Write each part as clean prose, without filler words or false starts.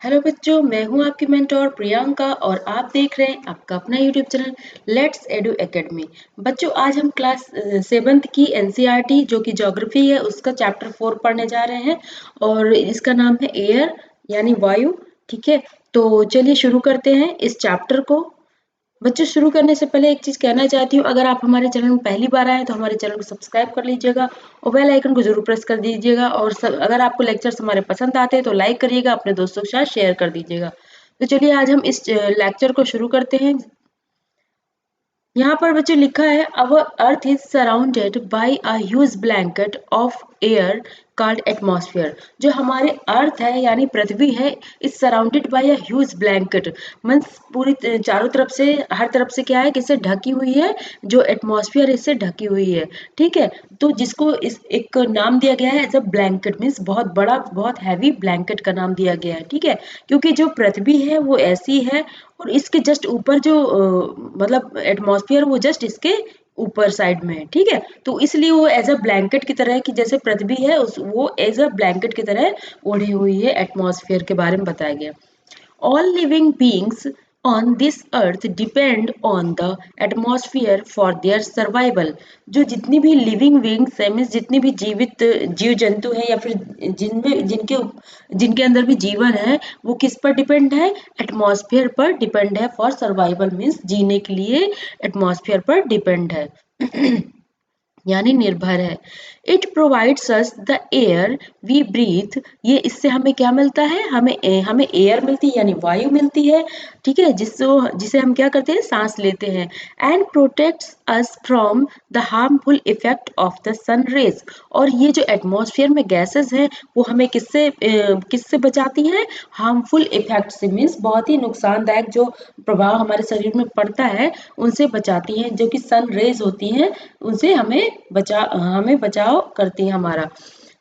Hello बच्चों, मैं हूं आपकी मेंटोर प्रियंका और आप देख रहे हैं आपका अपना YouTube channel let's edu academy. बच्चों, आज हम क्लास 7th की एनसीईआरटी जो कि ज्योग्राफी है उसका चैप्टर 4 पढ़ने जा रहे हैं और इसका नाम है एयर यानी वायु। ठीक है, तो चलिए शुरू करते हैं इस चैप्टर को। बच्चों, शुरू करने से पहले एक चीज कहना चाहती हूँ, अगर आप हमारे चैनल में पहली बार आए तो हमारे चैनल को सब्सक्राइब कर लीजिएगा और बेल आइकन को जरूर प्रेस कर दीजिएगा। और अगर आपको लेक्चर्स हमारे पसंद आते हैं तो लाइक करिएगा, अपने दोस्तों के साथ शेयर कर दीजिएगा। तो चलिए आज हम इस लेक्चर को शुरू करते हैं। यहाँ पर बच्चों लिखा है our earth is surrounded by a huge blanket of air called atmosphere. जो हमारे अर्थ है यानी पृथ्वी है is surrounded by a huge blanket, means पूरी चारों तरफ से हर तरफ से क्या है कि इससे ढकी हुई है, जो एटमॉस्फेयर इससे ढकी हुई है। ठीक है, तो जिसको इस एक नाम दिया गया है एज अ ब्लैंकेट, मीन्स बहुत बड़ा बहुत हैवी ब्लैंकेट का नाम दिया गया है। ठीक है, क्योंकि जो पृथ्वी है वो ऐसी है और इसके जस्ट ऊपर जो मतलब एटमॉस्फेयर वो जस्ट इसके ऊपर साइड में है। ठीक है, तो इसलिए वो एज अ ब्लैंकेट की तरह कि जैसे पृथ्वी है उस वो एज अ ब्लैंकेट की तरह ओढ़ी हुई है। एटमॉस्फेयर के बारे में बताया गया। All living beings on this earth depend on the atmosphere for their survival। जो जितनी भी लिविंग बींग्स है, मीन्स जितनी भी जीवित जीव जंतु है या फिर जिनमें जिनके जिनके अंदर भी जीवन है, वो किस पर डिपेंड है? एटमॉस्फेयर पर डिपेंड है। फॉर सर्वाइवल मीन्स जीने के लिए एटमॉस्फेयर पर डिपेंड है यानी निर्भर है। It provides us the air we breathe. ये इससे हमें क्या मिलता है? हमें एयर मिलती है यानी वायु मिलती है। ठीक है, जिसे हम क्या करते हैं? सांस लेते हैं। And protects us from the harmful effect of the sun rays. और ये जो एटमॉस्फेयर में गैसेस हैं वो हमें किससे बचाती हैं? हार्मफुल इफेक्ट से, मीन्स बहुत ही नुकसानदायक जो प्रभाव हमारे शरीर में पड़ता है उनसे बचाती हैं, जो कि सन रेज होती हैं उनसे हमें बचाव करती है हमारा।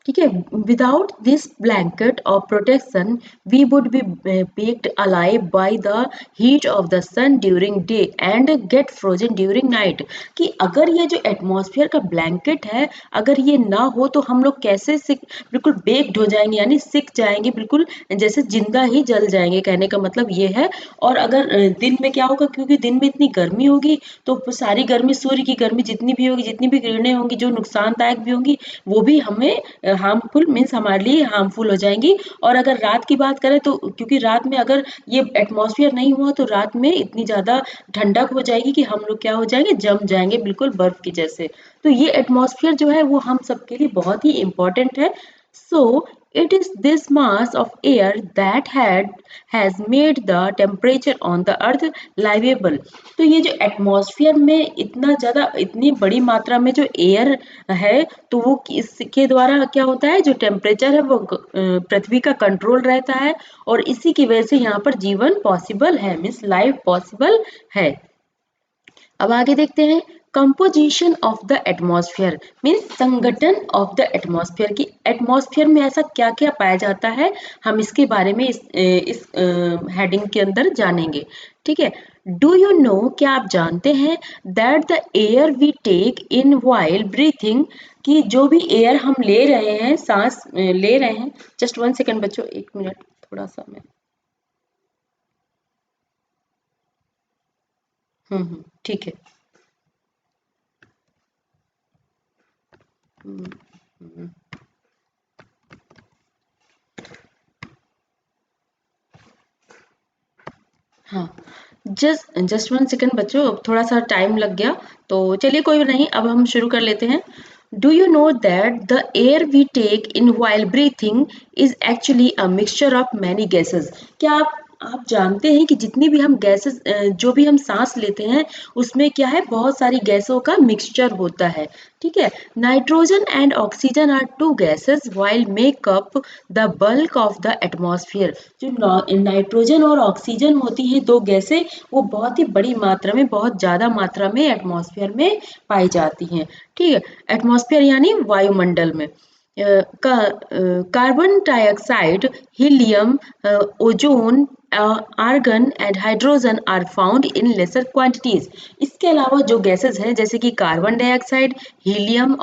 ठीक है, without this blanket of protection we would be baked alive by the heat of the sun during day and get frozen during night. कि अगर ये जो एटमॉस्फेयर का ब्लैंकेट है अगर ये ना हो तो हम लोग कैसे बिल्कुल बेक्ड हो जाएंगे यानी सिक जाएंगे, बिल्कुल जैसे जिंदा ही जल जाएंगे, कहने का मतलब ये है। और अगर दिन में क्या होगा, क्योंकि दिन में इतनी गर्मी होगी तो सारी गर्मी, सूर्य की गर्मी जितनी भी होगी, जितनी भी किरणें होंगी जो नुकसानदायक भी होंगी, वो भी हमें हार्मफुल मीन्स हमारे लिए हार्मफुल हो जाएंगी। और अगर रात की बात करें तो क्योंकि रात में अगर ये एटमॉस्फेयर नहीं हुआ तो रात में इतनी ज्यादा ठंडक हो जाएगी कि हम लोग क्या हो जाएंगे? जम जाएंगे बिल्कुल बर्फ की जैसे। तो ये एटमॉस्फेयर जो है वो हम सबके लिए बहुत ही इंपॉर्टेंट है। So it is this mass of air that has made the temperature on the earth livable। तो ये जो एटमॉस्फेयर में इतना ज्यादा इतनी बड़ी मात्रा में जो एयर है तो वो इसके द्वारा क्या होता है? जो टेम्परेचर है वो पृथ्वी का कंट्रोल रहता है और इसी की वजह से यहाँ पर जीवन पॉसिबल है, मीन्स लाइफ पॉसिबल है। अब आगे देखते हैं composition of the atmosphere, means संगठन ऑफ द एटमॉस्फेयर की एटमॉस्फेयर में ऐसा क्या क्या पाया जाता है, हम इसके बारे में इस हेडिंग के अंदर जानेंगे। ठीक है, डू यू नो, क्या आप जानते हैं that the air we take in while breathing, कि जो भी एयर हम ले रहे हैं, सांस ले रहे हैं। जस्ट 1 सेकेंड बच्चों, 1 मिनट, थोड़ा सा मैं ठीक है। हम्म, हम्म, हाँ, जस्ट जस्ट 1 सेकेंड बच्चों, अब थोड़ा सा टाइम लग गया तो चलिए कोई नहीं, अब हम शुरू कर लेते हैं। Do you know that the air we take in while breathing is actually a mixture of many gases. क्या आप जानते हैं कि जितनी भी हम गैसेस जो भी हम सांस लेते हैं उसमें क्या है? बहुत सारी गैसों का मिक्सचर होता है। ठीक है, nitrogen and oxygen are two gases while make up the bulk of the atmosphere. जो नाइट्रोजन और ऑक्सीजन होती हैं दो गैसें, वो बहुत ही बड़ी मात्रा में, बहुत ज्यादा मात्रा में एटमॉस्फेयर में पाई जाती हैं। ठीक है, एटमॉस्फेयर यानी वायुमंडल में। Carbon dioxide, helium, ozone, argon and hydrogen are found in lesser quantities. इसके अलावा जो गैसेस हैं जैसे कि carbon dioxide, helium,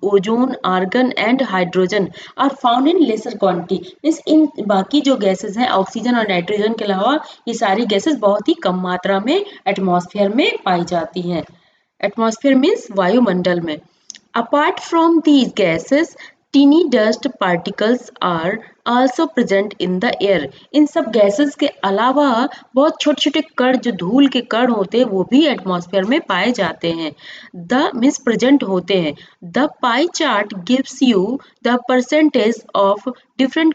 ozone, argon and hydrogen are found in lesser quantity. Means इन बाकी जो गैसेस हैं ऑक्सीजन और नाइट्रोजन के अलावा ये सारी गैसेस बहुत ही कम मात्रा में एटमॉस्फेयर में पाई जाती हैं। एटमॉस्फेयर मीन्स वायुमंडल में। Apart from these gases, teeny dust particles are also present in the air. इन सब गैसेस के अलावा बहुत छोटे छोटे कण जो धूल के कण होते हैं वो भी एटमॉस्फेयर में पाए जाते हैं। द मीन्स प्रेजेंट होते हैं। The pie chart gives you the percentage of different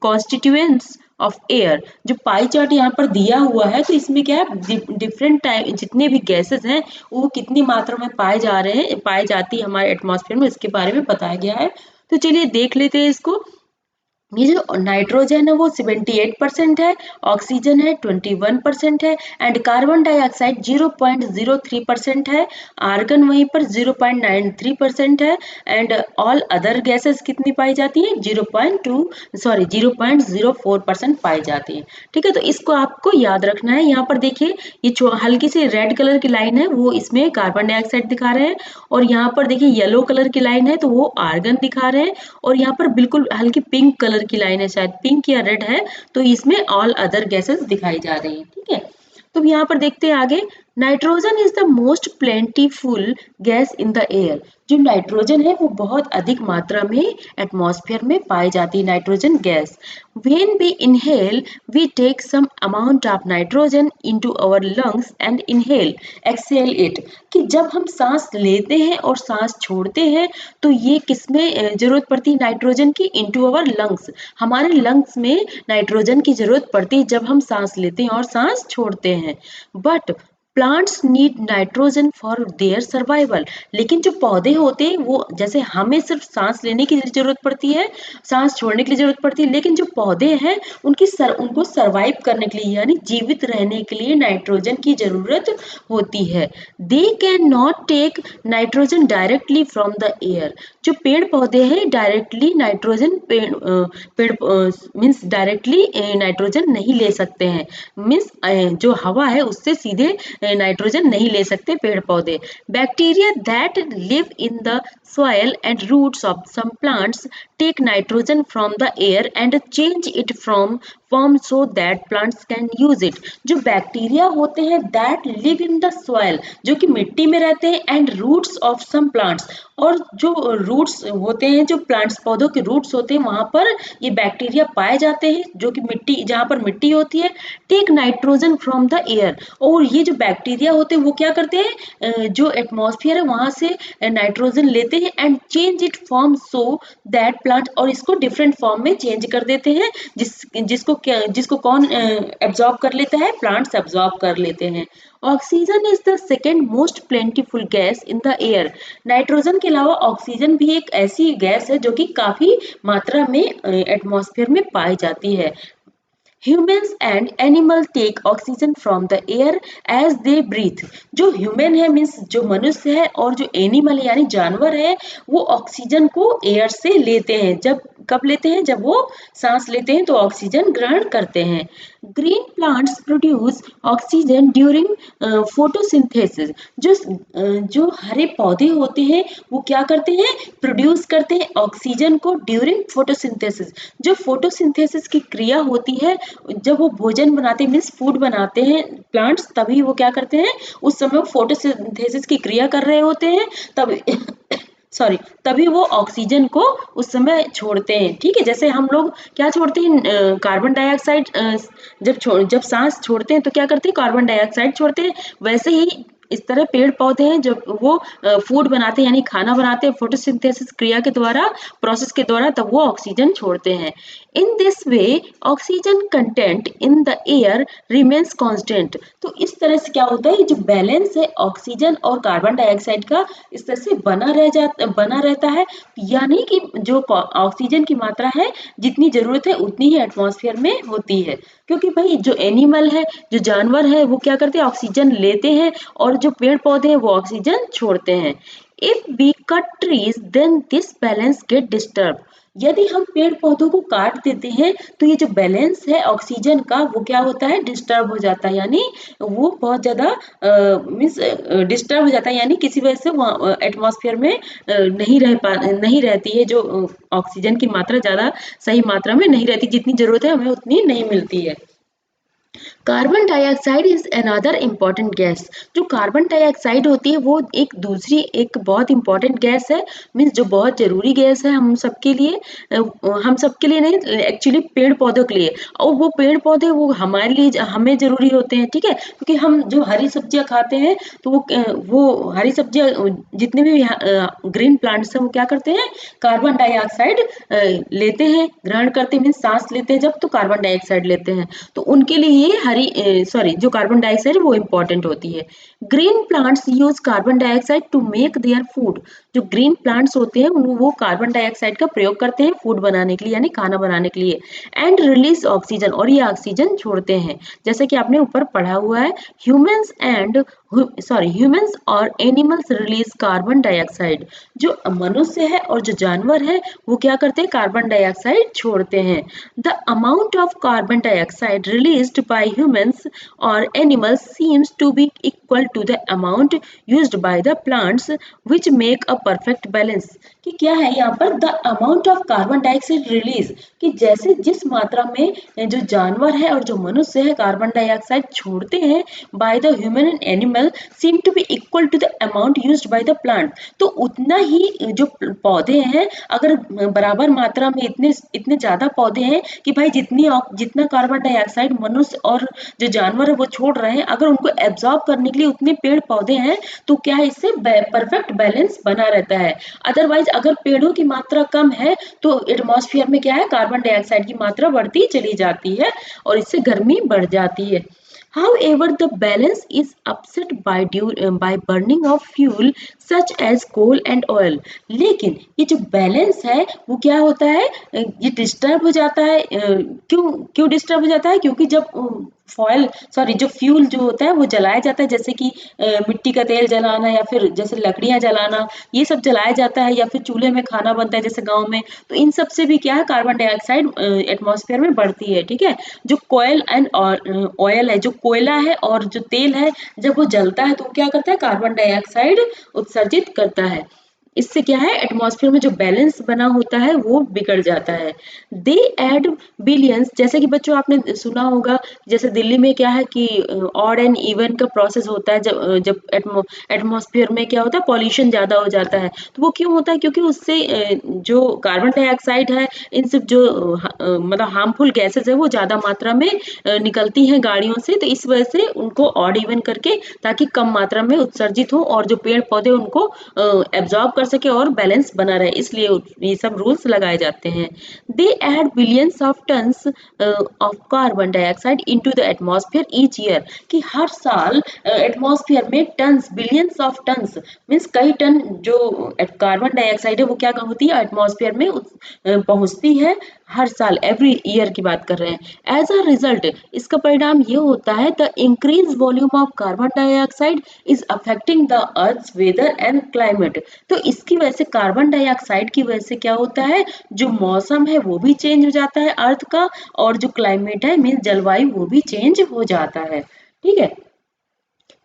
constituents of air. जो पाई चार्ट यहाँ पर दिया हुआ है तो इसमें क्या है डिफरेंट टाइप जितने भी गैसेस हैं वो कितनी मात्रा में पाए जाती है हमारे एटमॉस्फेयर में, इसके बारे में बताया गया है। तो चलिए देख लेते हैं इसको। ये जो नाइट्रोजन है वो 78% है, ऑक्सीजन है 21% है एंड कार्बन डाइऑक्साइड 0.03% है, आर्गन वहीं पर 0.93% है एंड ऑल अदर गैसेस कितनी पाई जाती हैं 0.04% पाई जाती है। ठीक है, तो इसको आपको याद रखना है। यहाँ पर देखिए ये हल्की सी रेड कलर की लाइन है वो इसमें कार्बन डाइऑक्साइड दिखा रहे हैं और यहाँ पर देखिए येलो कलर की लाइन है तो वो आर्गन दिखा रहे हैं और यहाँ पर बिल्कुल हल्की पिंक कलर की लाइन है, शायद पिंक या रेड है, तो इसमें ऑल अदर गैसेस दिखाई जा रही है। ठीक है, तो यहाँ पर देखते हैं आगे। Nitrogen is the most plentiful gas in the air. जो नाइट्रोजन है वो बहुत अधिक मात्रा में एटमॉस्फेयर में पाई जाती है nitrogen gas. When we inhale, we take some amount of nitrogen into our lungs and inhale, exhale it। कि जब हम सांस लेते हैं और सांस छोड़ते हैं तो ये किसमें जरूरत पड़ती है नाइट्रोजन की, इनटू अवर लंग्स। हमारे लंग्स में नाइट्रोजन की जरूरत पड़ती है जब हम सांस लेते हैं और सांस छोड़ते हैं। But plants need nitrogen for their survival. लेकिन जो पौधे होते हैं वो जैसे हमें सिर्फ सांस लेने की जरूरत पड़ती है, सांस छोड़ने की जरूरत पड़ती है, लेकिन जो पौधे हैं उनको सर्वाइव करने के लिए यानी जीवित रहने के लिए नाइट्रोजन की जरूरत होती है। They can not take nitrogen directly from the air. जो पेड़ पौधे हैं directly nitrogen means directly nitrogen नहीं ले सकते हैं। मीन्स जो हवा है उससे सीधे नाइट्रोजन नहीं ले सकते पेड़ पौधे। Bacteria that live in the soil and roots of some plants take nitrogen from the air and change it from form so that plants can use it। जो बैक्टीरिया होते हैं that live in the soil, जो कि मिट्टी में रहते हैं, and roots of some plants, और जो रूट्स होते हैं जो प्लांट्स पौधों के रूट्स होते हैं वहां पर ये बैक्टीरिया पाए जाते हैं जो कि मिट्टी जहां पर मिट्टी होती है। Take nitrogen from the air, और ये जो बैक्टीरिया होते हैं वो क्या करते हैं जो एटमॉस्फेयर है वहां से नाइट्रोजन लेते हैं and change it form so that plant, और इसको डिफरेंट फॉर्म में चेंज कर देते हैं जिसको कौन एब्जॉर्ब कर लेता है, प्लांट्स एब्जॉर्ब कर लेते हैं। Oxygen is the second most plentiful gas in the air. Nitrogen के अलावा ऑक्सीजन भी एक ऐसी गैस है जो कि काफी मात्रा में एटमॉस्फेयर में पाई जाती है। Humans and animal take oxygen from the air as they breathe। जो ह्यूमन है मीन्स जो मनुष्य है और जो एनिमल यानी जानवर है वो ऑक्सीजन को एयर से लेते हैं। जब कब लेते हैं, जब वो सांस लेते हैं तो ऑक्सीजन ग्रहण करते हैं। Green plants produce oxygen during photosynthesis. जो हरे पौधे होते हैं वो क्या करते हैं, प्रोड्यूस करते हैं ऑक्सीजन को ड्यूरिंग फोटोसिंथेसिस। जो फोटोसिंथेसिस की क्रिया होती है जब वो भोजन बनाते हैं मीन्स फूड बनाते हैं प्लांट्स, तभी वो क्या करते हैं उस समय फोटोसिंथेसिस की क्रिया कर रहे होते हैं तभी वो ऑक्सीजन को उस समय छोड़ते हैं। ठीक है, जैसे हम लोग क्या छोड़ते हैं कार्बन डाइऑक्साइड, जब सांस छोड़ते हैं तो क्या करते हैं कार्बन डाइऑक्साइड छोड़ते हैं, वैसे ही इस तरह पेड़ पौधे हैं जब वो फूड बनाते हैं यानी खाना बनाते हैं फोटोसिंथेसिस क्रिया के द्वारा, प्रोसेस के द्वारा, तब वो ऑक्सीजन छोड़ते हैं। In this way oxygen content in the air remains constant. तो इस तरह से क्या होता है, जो बैलेंस है ऑक्सीजन और कार्बन डाइऑक्साइड का इस तरह से बना रहता है, यानी कि जो ऑक्सीजन की मात्रा है जितनी जरूरत है उतनी ही एटमॉस्फेयर में होती है। क्योंकि भाई जो एनिमल है जो जानवर है वो क्या करते हैं ऑक्सीजन लेते हैं और जो पेड़ पौधे हैं वो ऑक्सीजन छोड़ते हैं। If we cut trees then this balance get disturb. यदि हम पेड़ पौधों को काट देते हैं तो ये जो बैलेंस है ऑक्सीजन का वो क्या होता है, डिस्टर्ब हो जाता है, यानी वो बहुत ज्यादा मीन्स डिस्टर्ब हो जाता है, यानी किसी वजह से वो एटमॉस्फेयर में नहीं रहती है, जो ऑक्सीजन की मात्रा ज्यादा सही मात्रा में नहीं रहती, जितनी जरूरत है हमें उतनी नहीं मिलती है। Carbon dioxide is another important gas. जो कार्बन डाइऑक्साइड होती है वो एक बहुत इंपॉर्टेंट गैस है, मीन्स जो बहुत जरूरी गैस है हम सबके लिए, हम सबके लिए नहीं, एक्चुअली पेड़ पौधों के लिए। और वो पेड़ पौधे वो हमारे लिए हमें जरूरी होते हैं, ठीक है, क्योंकि हम जो हरी सब्जियां खाते हैं तो वो हरी सब्जियां जितने भी ग्रीन प्लांट्स हैं वो क्या करते हैं, कार्बन डाइऑक्साइड लेते हैं, ग्रहण करते हैं, मीन्स सांस लेते हैं जब तो कार्बन डाइऑक्साइड लेते हैं, तो उनके लिए ये जो कार्बन डाइऑक्साइड वो इम्पोर्टेंट होती है। Green plants use carbon dioxide to make their food. जो ग्रीन प्लांट्स होते हैं वो कार्बन डाइऑक्साइड का प्रयोग करते हैं फूड बनाने के लिए, यानी खाना बनाने के लिए। एंड रिलीज ऑक्सीजन, और ये ऑक्सीजन छोड़ते हैं। जैसे कि आपने ऊपर पढ़ा हुआ है, ह्यूमंस और एनिमल्स रिलीज कार्बन डाइऑक्साइड। जो मनुष्य है और जो जानवर है वो क्या करते हैं, कार्बन डाइऑक्साइड छोड़ते हैं। The amount of carbon dioxide released by humans और animals seems to be equal to the amount used by the plants which make a perfect balance. कि क्या है यहाँ पर, the amount of carbon dioxide release, कि जैसे जिस मात्रा में जो जानवर है और जो मनुष्य है कार्बन डाइऑक्साइड छोड़ते हैं, by the human and animal seem to be equal to the amount used by the plant. तो उतना ही जो पौधे हैं, अगर बराबर मात्रा में इतने इतने ज्यादा पौधे हैं कि भाई जितना कार्बन डाइऑक्साइड मनुष्य और जो जानवर है वो छोड़ रहे हैं, अगर उनको एब्जॉर्ब करने के लिए उतने पेड़ पौधे हैं तो क्या है, इससे परफेक्ट बैलेंस बना रहता है। अदरवाइज अगर पेड़ों की मात्रा कम है तो एटमॉस्फेयर में क्या है, कार्बन डाइऑक्साइड की मात्रा बढ़ती चली जाती है और इससे गर्मी बढ़ जाती है। However, the balance is upset by burning of fuel such as coal and oil. लेकिन ये जो बैलेंस है वो क्या होता है, ये डिस्टर्ब हो जाता है। क्यों क्यों डिस्टर्ब हो जाता है, क्योंकि जब जो फ्यूल जो होता है वो जलाया जाता है, जैसे कि मिट्टी का तेल जलाना या फिर जैसे लकड़ियां जलाना, ये सब जलाया जाता है, या फिर चूल्हे में खाना बनता है जैसे गांव में, तो इन सब से भी क्या है, कार्बन डाइऑक्साइड एटमॉस्फेयर में बढ़ती है, ठीक है। जो कोयल एंड ऑयल है, जो कोयला है और जो तेल है, जब वो जलता है तो वो क्या करता है, कार्बन डाइऑक्साइड उत्सर्जित करता है। इससे क्या है, एटमॉस्फेयर में जो बैलेंस बना होता है वो बिगड़ जाता है। दे एड बिलियंस, जैसे कि बच्चों आपने सुना होगा, जैसे दिल्ली में क्या है कि ऑड एंड इवन का प्रोसेस होता है, जब एटमॉस्फेयर में क्या होता है, पॉल्यूशन ज्यादा हो जाता है। तो वो क्यों होता है, क्योंकि उससे जो कार्बन डाइऑक्साइड है, इन सब जो मतलब हार्मफुल गैसेस है वो ज्यादा मात्रा में निकलती हैं गाड़ियों से, तो इस वजह से उनको ऑड इवन करके, ताकि कम मात्रा में उत्सर्जित हो और जो पेड़ पौधे उनको एब्जॉर्ब कर सके और बैलेंस बना रहे, इसलिए ये सब रूल्स लगाए जाते हैं। They add billions of tons of carbon dioxide into the atmosphere each year. कि हर साल एटमॉस्फेयर में tons, billions of tons means कई टन जो कार्बन डाइऑक्साइड है वो क्या होती है, एटमॉस्फेयर में पहुंचती है हर साल, एवरी ईयर की बात कर रहे हैं। एज अ रिजल्ट, इसका परिणाम ये होता है, the increase volume of carbon dioxide is affecting the earth weather and climate. तो इसकी वजह से, कार्बन डाइऑक्साइड की वजह से क्या होता है, जो मौसम है वो भी चेंज हो जाता है अर्थ का, और जो क्लाइमेट है मीन जलवायु वो भी चेंज हो जाता है, ठीक है।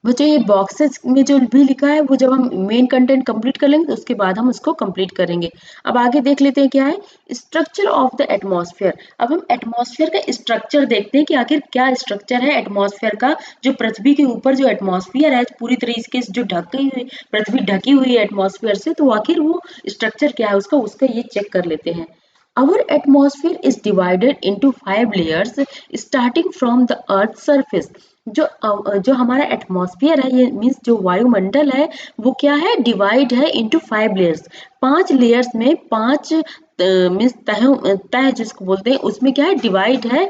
बच्चों ये बॉक्सेस में जो भी लिखा है वो जब हम मेन कंटेंट कंप्लीट कर लेंगे तो उसके बाद हम उसको कंप्लीट करेंगे। अब आगे देख लेते हैं क्या है, स्ट्रक्चर ऑफ द एटमॉस्फेयर। अब हम एटमॉस्फेयर का स्ट्रक्चर देखते हैं कि आखिर क्या स्ट्रक्चर है एटमॉस्फेयर का। जो पृथ्वी के ऊपर जो एटमॉस्फेयर है पूरी तरीके से जो ढकी हुई पृथ्वी ढकी हुई है एटमॉस्फेयर से, तो आखिर वो स्ट्रक्चर क्या है उसका, उसका ये चेक कर लेते हैं। Our atmosphere is divided into 5 layers starting from the earth surface। जो हमारा एटमॉस्फेयर है, ये मीन्स जो वायुमंडल है वो क्या है, डिवाइड है इनटू 5 लेयर्स। 5 लेयर्स में 5 मीन्स तह जिसको बोलते हैं, उसमें क्या है, डिवाइड है।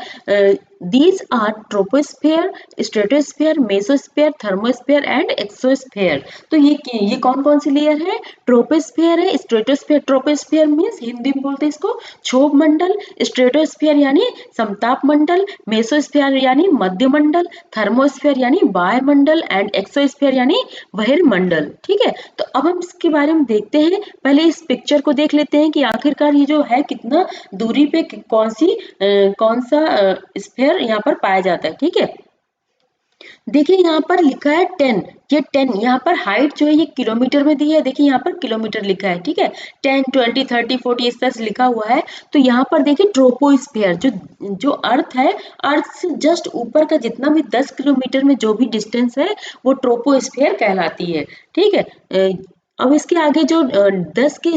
These are troposphere, stratosphere, mesosphere, thermosphere and exosphere. तो ये कौन कौन सी लेयर है, ट्रोपोस्फेयर है, स्ट्रेटोस्फेयर, ट्रोपोस्फेयर मीन्स हिंदी में बोलते हैं इसको क्षोभ मंडल, स्ट्रेटोस्फेयर यानी समताप मंडल, मेसोस्फेयर यानी मध्य मंडल, थर्मोस्फेयर यानी वायुमंडल एंड एक्सोस्फेयर यानी बहिर्मंडल। ठीक है, तो अब हम इसके बारे में देखते हैं। पहले इस पिक्चर को देख लेते हैं कि आखिरकार ये जो है कितना दूरी पे कौन सा स्फेयर यहाँ पर पाया जाता है। ठीक है, देखिए यहाँ पर लिखा है 10, ये 10 यहाँ पर हाइट जो है ये किलोमीटर में दी है। देखिए यहाँ पर किलोमीटर लिखा है। ठीक है, 10, 20, 30, 40 इस तरह से लिखा हुआ है। तो यहाँ पर देखिए ट्रोपोस्फेयर जो जो अर्थ है, अर्थ से जस्ट ऊपर का जितना भी 10 किलोमीटर में जो भी डिस्टेंस है वो ट्रोपोस्फेयर कहलाती है। ठीक है, अब इसके आगे जो 10 के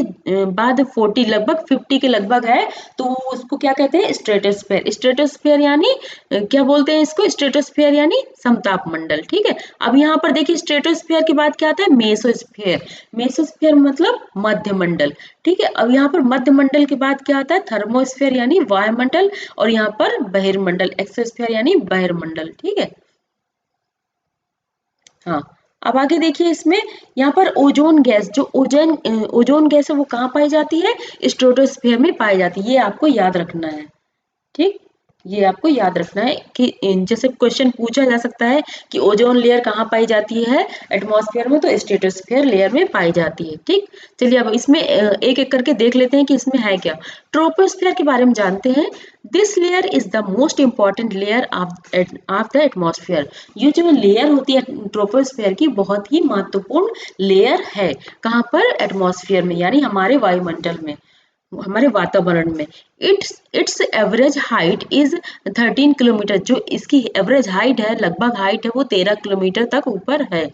बाद 40 लगभग 50 के लगभग है तो उसको क्या कहते हैं, स्ट्रेटोस्फेयर। स्ट्रेटोस्फेयर यानी क्या बोलते हैं इसको, स्ट्रेटोस्फेयर यानी समताप मंडल। ठीक है, अब यहाँ पर देखिए स्ट्रेटोस्फेयर के बाद क्या आता है, मेसोस्फेयर। मेसोस्फेयर मतलब मध्य मंडल। ठीक है, अब यहाँ पर मध्य मंडल के बाद क्या आता है, थर्मोस्फेयर यानी वायुमंडल, और यहाँ पर बहिर्मंडल, एक्सोस्फेयर यानी बहिर्मंडल। ठीक है, हाँ, अब आगे देखिए इसमें यहाँ पर ओजोन गैस, जो ओजोन गैस है वो कहाँ पाई जाती है, स्ट्रेटोस्फेयर में पाई जाती है। ये आपको याद रखना है। ठीक, ये आपको याद रखना है कि जैसे क्वेश्चन पूछा जा सकता है कि ओजोन लेयर कहाँ पाई जाती है एटमॉस्फेयर में, तो स्ट्रेटोस्फेयर लेयर में पाई जाती है। ठीक, चलिए अब इसमें एक एक करके देख लेते हैं कि इसमें है क्या। ट्रोपोस्फेयर के बारे में जानते हैं। This layer is the most important layer of the atmosphere. ये जो लेयर होती है ट्रोपोस्फेयर की, बहुत ही महत्वपूर्ण लेयर है। कहाँ पर, एटमॉस्फेयर में, यानी हमारे वायुमंडल में, हमारे वातावरण में। It's average height is 13 kilometre. जो इसकी एवरेज हाइट है, लगभग हाइट है, वो 13 किलोमीटर तक ऊपर है।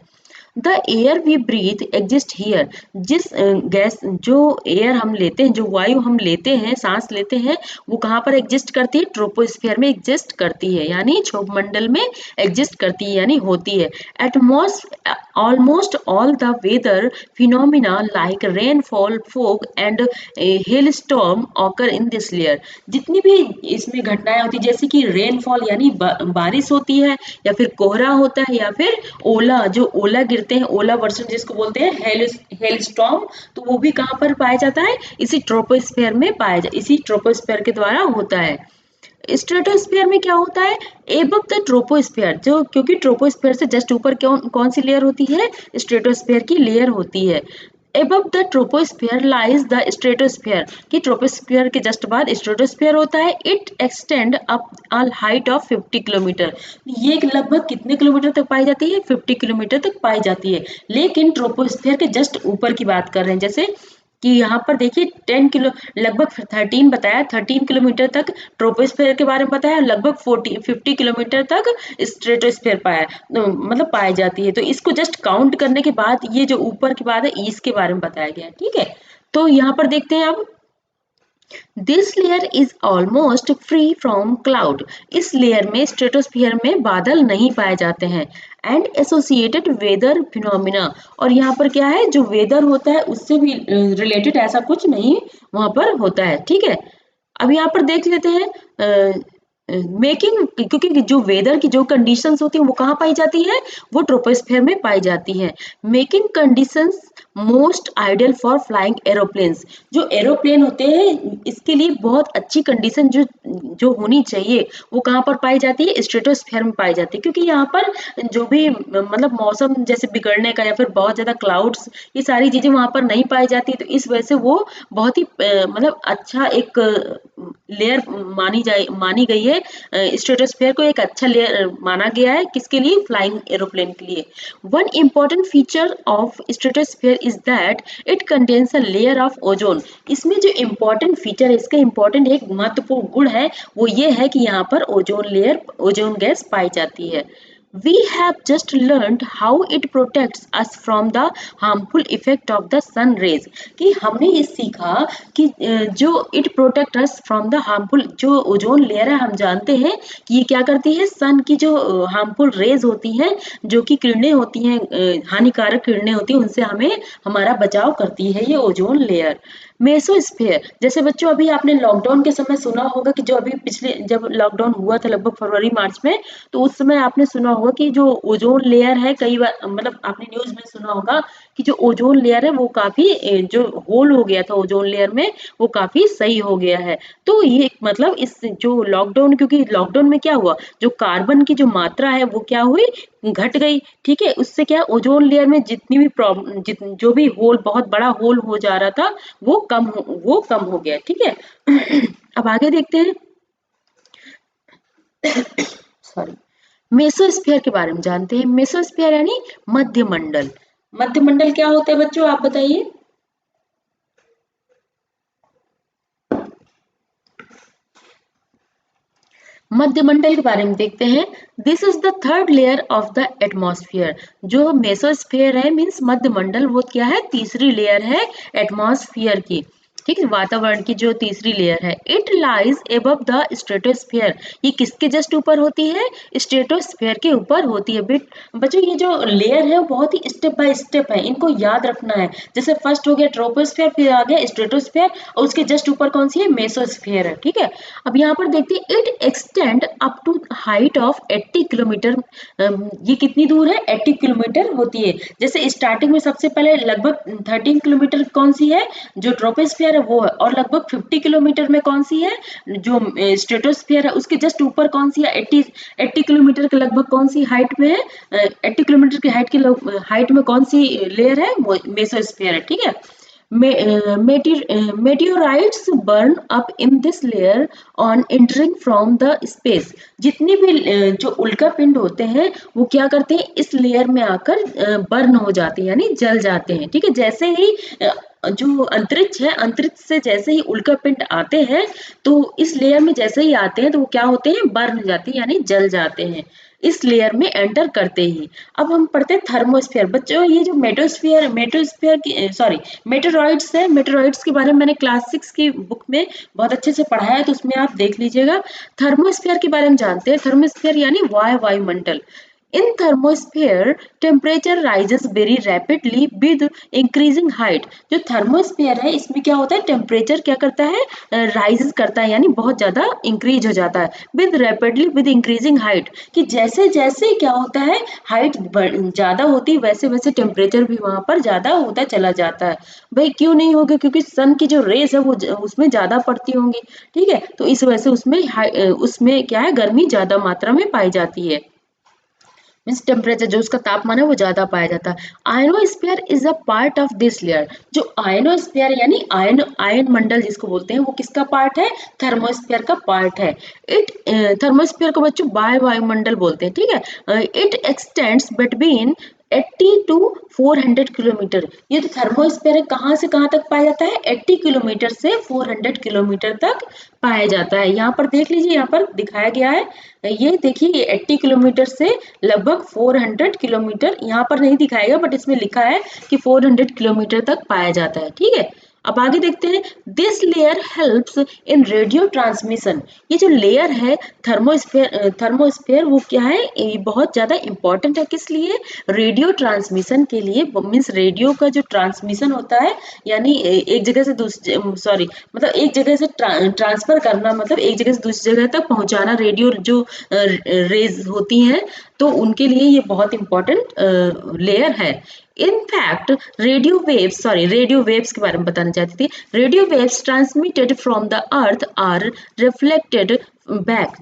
The air we breathe exist here. जिस गैस, जो एयर हम लेते हैं, जो वायु हम लेते हैं, सांस लेते हैं, वो कहाँ पर एग्जिस्ट करती है, ट्रोपोस्फेयर में एग्जिस्ट करती है, यानी क्षोभमंडल में एग्जिस्ट करती है, यानी होती है। Almost all the weather phenomena like rainfall, fog and hail storm occur in this layer. जितनी भी इसमें घटनाएं होती है, जैसे कि रेनफॉल यानी बारिश होती है, या फिर कोहरा होता है, या फिर ओला, जो ओला गिरते हैं, ओला वर्षण जिसको बोलते हैं, हेल स्टॉर्म, तो वो भी कहाँ पर पाया जाता है, इसी ट्रोपोस्फेयर में इसी ट्रोपोस्फेयर के द्वारा होता है। स्ट्रेटोस्फेयर में क्या होता है, एबव द ट्रोपोस्फेयर, जो क्योंकि ट्रोपोस्फेयर से जस्ट ऊपर कौन सी लेयर होती है, स्ट्रेटोस्फेयर की लेयर होती है। Above the troposphere lies the stratosphere, कि ट्रोपोस्फेयर के जस्ट बाद स्ट्रेटोस्फेयर होता है। It extend up all height of 50 kilometre. ये लगभग कितने किलोमीटर तक पाई जाती है, 50 किलोमीटर तक पाई जाती है। लेकिन ट्रोपोस्फेयर के जस्ट ऊपर की बात कर रहे हैं, जैसे कि यहाँ पर देखिए 10 किलो, लगभग 13 बताया, 13 किलोमीटर तक ट्रोपोस्फेयर के बारे में बताया, लगभग 50 किलोमीटर तक स्ट्रेटोस्फेयर मतलब पाई जाती है। तो इसको जस्ट काउंट करने के बाद ये जो ऊपर की बात है, इसके बारे में बताया गया है। ठीक है, तो यहाँ पर देखते हैं अब, this layer is almost free from cloud. इस लेयर में, स्ट्रेटोस्फियर में, बादल नहीं पाए जाते हैं। एंड एसोसिएटेड वेदर फिनोमिना, और यहाँ पर क्या है, जो वेदर होता है उससे भी रिलेटेड ऐसा कुछ नहीं वहां पर होता है। ठीक है, अब यहाँ पर देख लेते हैं मेकिंग, क्योंकि जो वेदर की जो कंडीशंस होती है वो कहाँ पाई जाती है, वो ट्रोपोस्फेयर में पाई जाती है। Making conditions most ideal for flying aeroplanes. जो एरोप्लेन होते हैं, इसके लिए बहुत अच्छी कंडीशन जो जो होनी चाहिए वो कहाँ पर पाई जाती है, स्ट्रेटोस्फेयर में पाई जाती है। क्योंकि यहाँ पर जो भी मतलब मौसम जैसे बिगड़ने का, या फिर बहुत ज्यादा क्लाउड्स, ये सारी चीजें वहां पर नहीं पाई जाती, तो इस वजह से वो बहुत ही मतलब अच्छा एक लेयर मानी गई है। स्ट्रेटोस्फेयर को एक अच्छा लेयर माना गया है, किसके लिए, फ्लाइंग एरोप्लेन के लिए। One important feature of stratosphere is that it contains a layer of ozone. इसमें जो इम्पोर्टेंट फीचर है, इसका इम्पोर्टेंट एक महत्वपूर्ण गुण है, वो ये है कि यहाँ पर ओजोन लेयर, ओजोन गैस पाई जाती है। We have just learned how it protects us from the harmful effect of the sun rays। कि हमने ये सीखा कि जो it protect us from the harmful, जो ओजोन लेयर है, हम जानते हैं कि ये क्या करती है, सन की जो हार्मफुल रेज होती हैं, जो कि किरणें होती हैं, हानिकारक किरणें होती हैं, उनसे हमें, हमारा बचाव करती है ये ओजोन लेयर। मेसोस्फेयर, जैसे बच्चों अभी आपने लॉकडाउन के समय सुना होगा कि जो अभी पिछले जब लॉकडाउन हुआ था लगभग फरवरी मार्च में, तो उस समय आपने सुना होगा कि जो ओजोन लेयर है, कई बार मतलब आपने न्यूज में सुना होगा कि जो ओजोन लेयर है वो काफी जो होल हो गया था ओजोन लेयर में, वो काफी सही हो गया है। तो ये मतलब इस जो लॉकडाउन, क्योंकि लॉकडाउन में क्या हुआ, जो कार्बन की जो मात्रा है वो क्या हुई, घट गई। ठीक है, उससे क्या ओजोन लेयर में जितनी भी प्रॉब्लम जो भी होल, बहुत बड़ा होल हो जा रहा था, वो कम हो गया। ठीक है अब आगे देखते हैं, सॉरी, मेसोस्फीयर के बारे में जानते हैं। मेसोस्फीयर यानी मध्यमंडल। मध्यमंडल क्या होता है बच्चों, आप बताइए। मध्यमंडल के बारे में देखते हैं। This is the third layer of the atmosphere. जो मेसोस्फेयर है मीन्स मध्यमंडल, वो क्या है, तीसरी लेयर है एटमॉस्फेयर की। ठीक है, वातावरण की जो तीसरी लेयर है। It lies above the stratosphere. ये किसके जस्ट ऊपर होती है, स्ट्रेटोस्फेयर के ऊपर होती है। बच्चों ये जो लेयर है वो बहुत ही स्टेप बाय स्टेप है, इनको याद रखना है। जैसे फर्स्ट हो गया ट्रोपोस्फेयर, फिर आ गया स्ट्रेटोस्फेयर, और उसके जस्ट ऊपर कौन सी है, मेसोस्फेयर है। ठीक है, अब यहाँ पर देखते हैं, it extend up to height of 80 kilometre. ये कितनी दूर है, 80 किलोमीटर होती है। जैसे स्टार्टिंग में सबसे पहले लगभग 13 किलोमीटर कौन सी है, जो ट्रोपोस्फियर है वो है, और लगभग 50 किलोमीटर में कौन सी है, जो स्ट्रेटोस्फियर है, उसके जस्ट ऊपर कौन सी है, 80 किलोमीटर के लगभग कौन सी हाइट में है, 80 किलोमीटर की हाइट में कौन सी लेयर है, वो मेसोस्फियर है। ठीक है, meteorites burn up in this layer on entering from the space। जितनी भी जो उल्का पिंड होते हैं वो क्या करते हैं, इस लेयर में आकर बर्न हो जाते हैं, यानी जल जाते हैं। ठीक है, जैसे ही जो अंतरिक्ष है, अंतरिक्ष से जैसे ही उल्का पिंड आते हैं, तो इस लेयर में जैसे ही आते हैं तो वो क्या होते हैं, बर्न हो जाते हैं, यानी जल जाते हैं इस लेयर में एंटर करते ही। अब हम पढ़ते हैं थर्मोस्फेयर। बच्चों ये जो मेटोस्फेयर की सॉरी मेटेरॉइड्स है, मेटेरॉइड्स के बारे में मैंने क्लास 6 की बुक में बहुत अच्छे से पढ़ाया है, तो उसमें आप देख लीजिएगा। थर्मोस्फेयर के बारे में जानते हैं। थर्मोस्फेयर यानी वायुमंडल। In thermosphere temperature rises very rapidly with increasing height. जो थर्मोस्फेयर है इसमें क्या होता है, टेम्परेचर क्या करता है, राइज करता है, यानी बहुत ज्यादा इंक्रीज हो जाता है। With rapidly with increasing height, कि जैसे जैसे क्या होता है, हाइट ज्यादा होती है, वैसे वैसे टेम्परेचर भी वहां पर ज्यादा होता चला जाता है। भाई क्यों नहीं होगा, क्योंकि सन की जो रेस है वो उसमें ज्यादा पड़ती होंगी। ठीक है, तो इस वजह से उसमें क्या है, गर्मी ज्यादा मात्रा में पाई जाती है। मीन्स टेम्परेचर जो उसका तापमान है वो ज्यादा पाया जाता है। Ionosphere is a part of this layer. जो आयनोस्फीयर यानी आयन मंडल जिसको बोलते हैं, वो किसका पार्ट है, थर्मोस्फीयर का पार्ट है। इट थर्मोस्फीयर को बच्चों वायुमंडल बोलते हैं। ठीक है, it extends between 80 to 400 kilometre. ये जो थर्मोस्फीयर है कहाँ से कहाँ तक पाया जाता है, 80 किलोमीटर से 400 किलोमीटर तक पाया जाता है। यहाँ पर देख लीजिए, यहाँ पर दिखाया गया है, ये देखिए, ये 80 किलोमीटर से लगभग 400 किलोमीटर, यहाँ पर नहीं दिखाएगा बट इसमें लिखा है कि 400 किलोमीटर तक पाया जाता है। ठीक है, अब आगे देखते हैं। This layer helps in radio transmission. ये जो लेयर है थर्मोस्फेयर वो क्या है, ये बहुत ज्यादा इंपॉर्टेंट है। किस लिए, रेडियो ट्रांसमिशन के लिए। मीन्स रेडियो का जो ट्रांसमिशन होता है, यानी एक जगह से दूसरे सॉरी मतलब एक जगह से ट्रांसफर करना, मतलब एक जगह से दूसरी जगह तक पहुंचाना, रेडियो जो रेज होती हैं, तो उनके लिए ये बहुत इंपॉर्टेंट लेयर है। इनफैक्ट रेडियो वेव्स के बारे में बताना चाहती थी। Radio waves transmitted from the earth are reflected back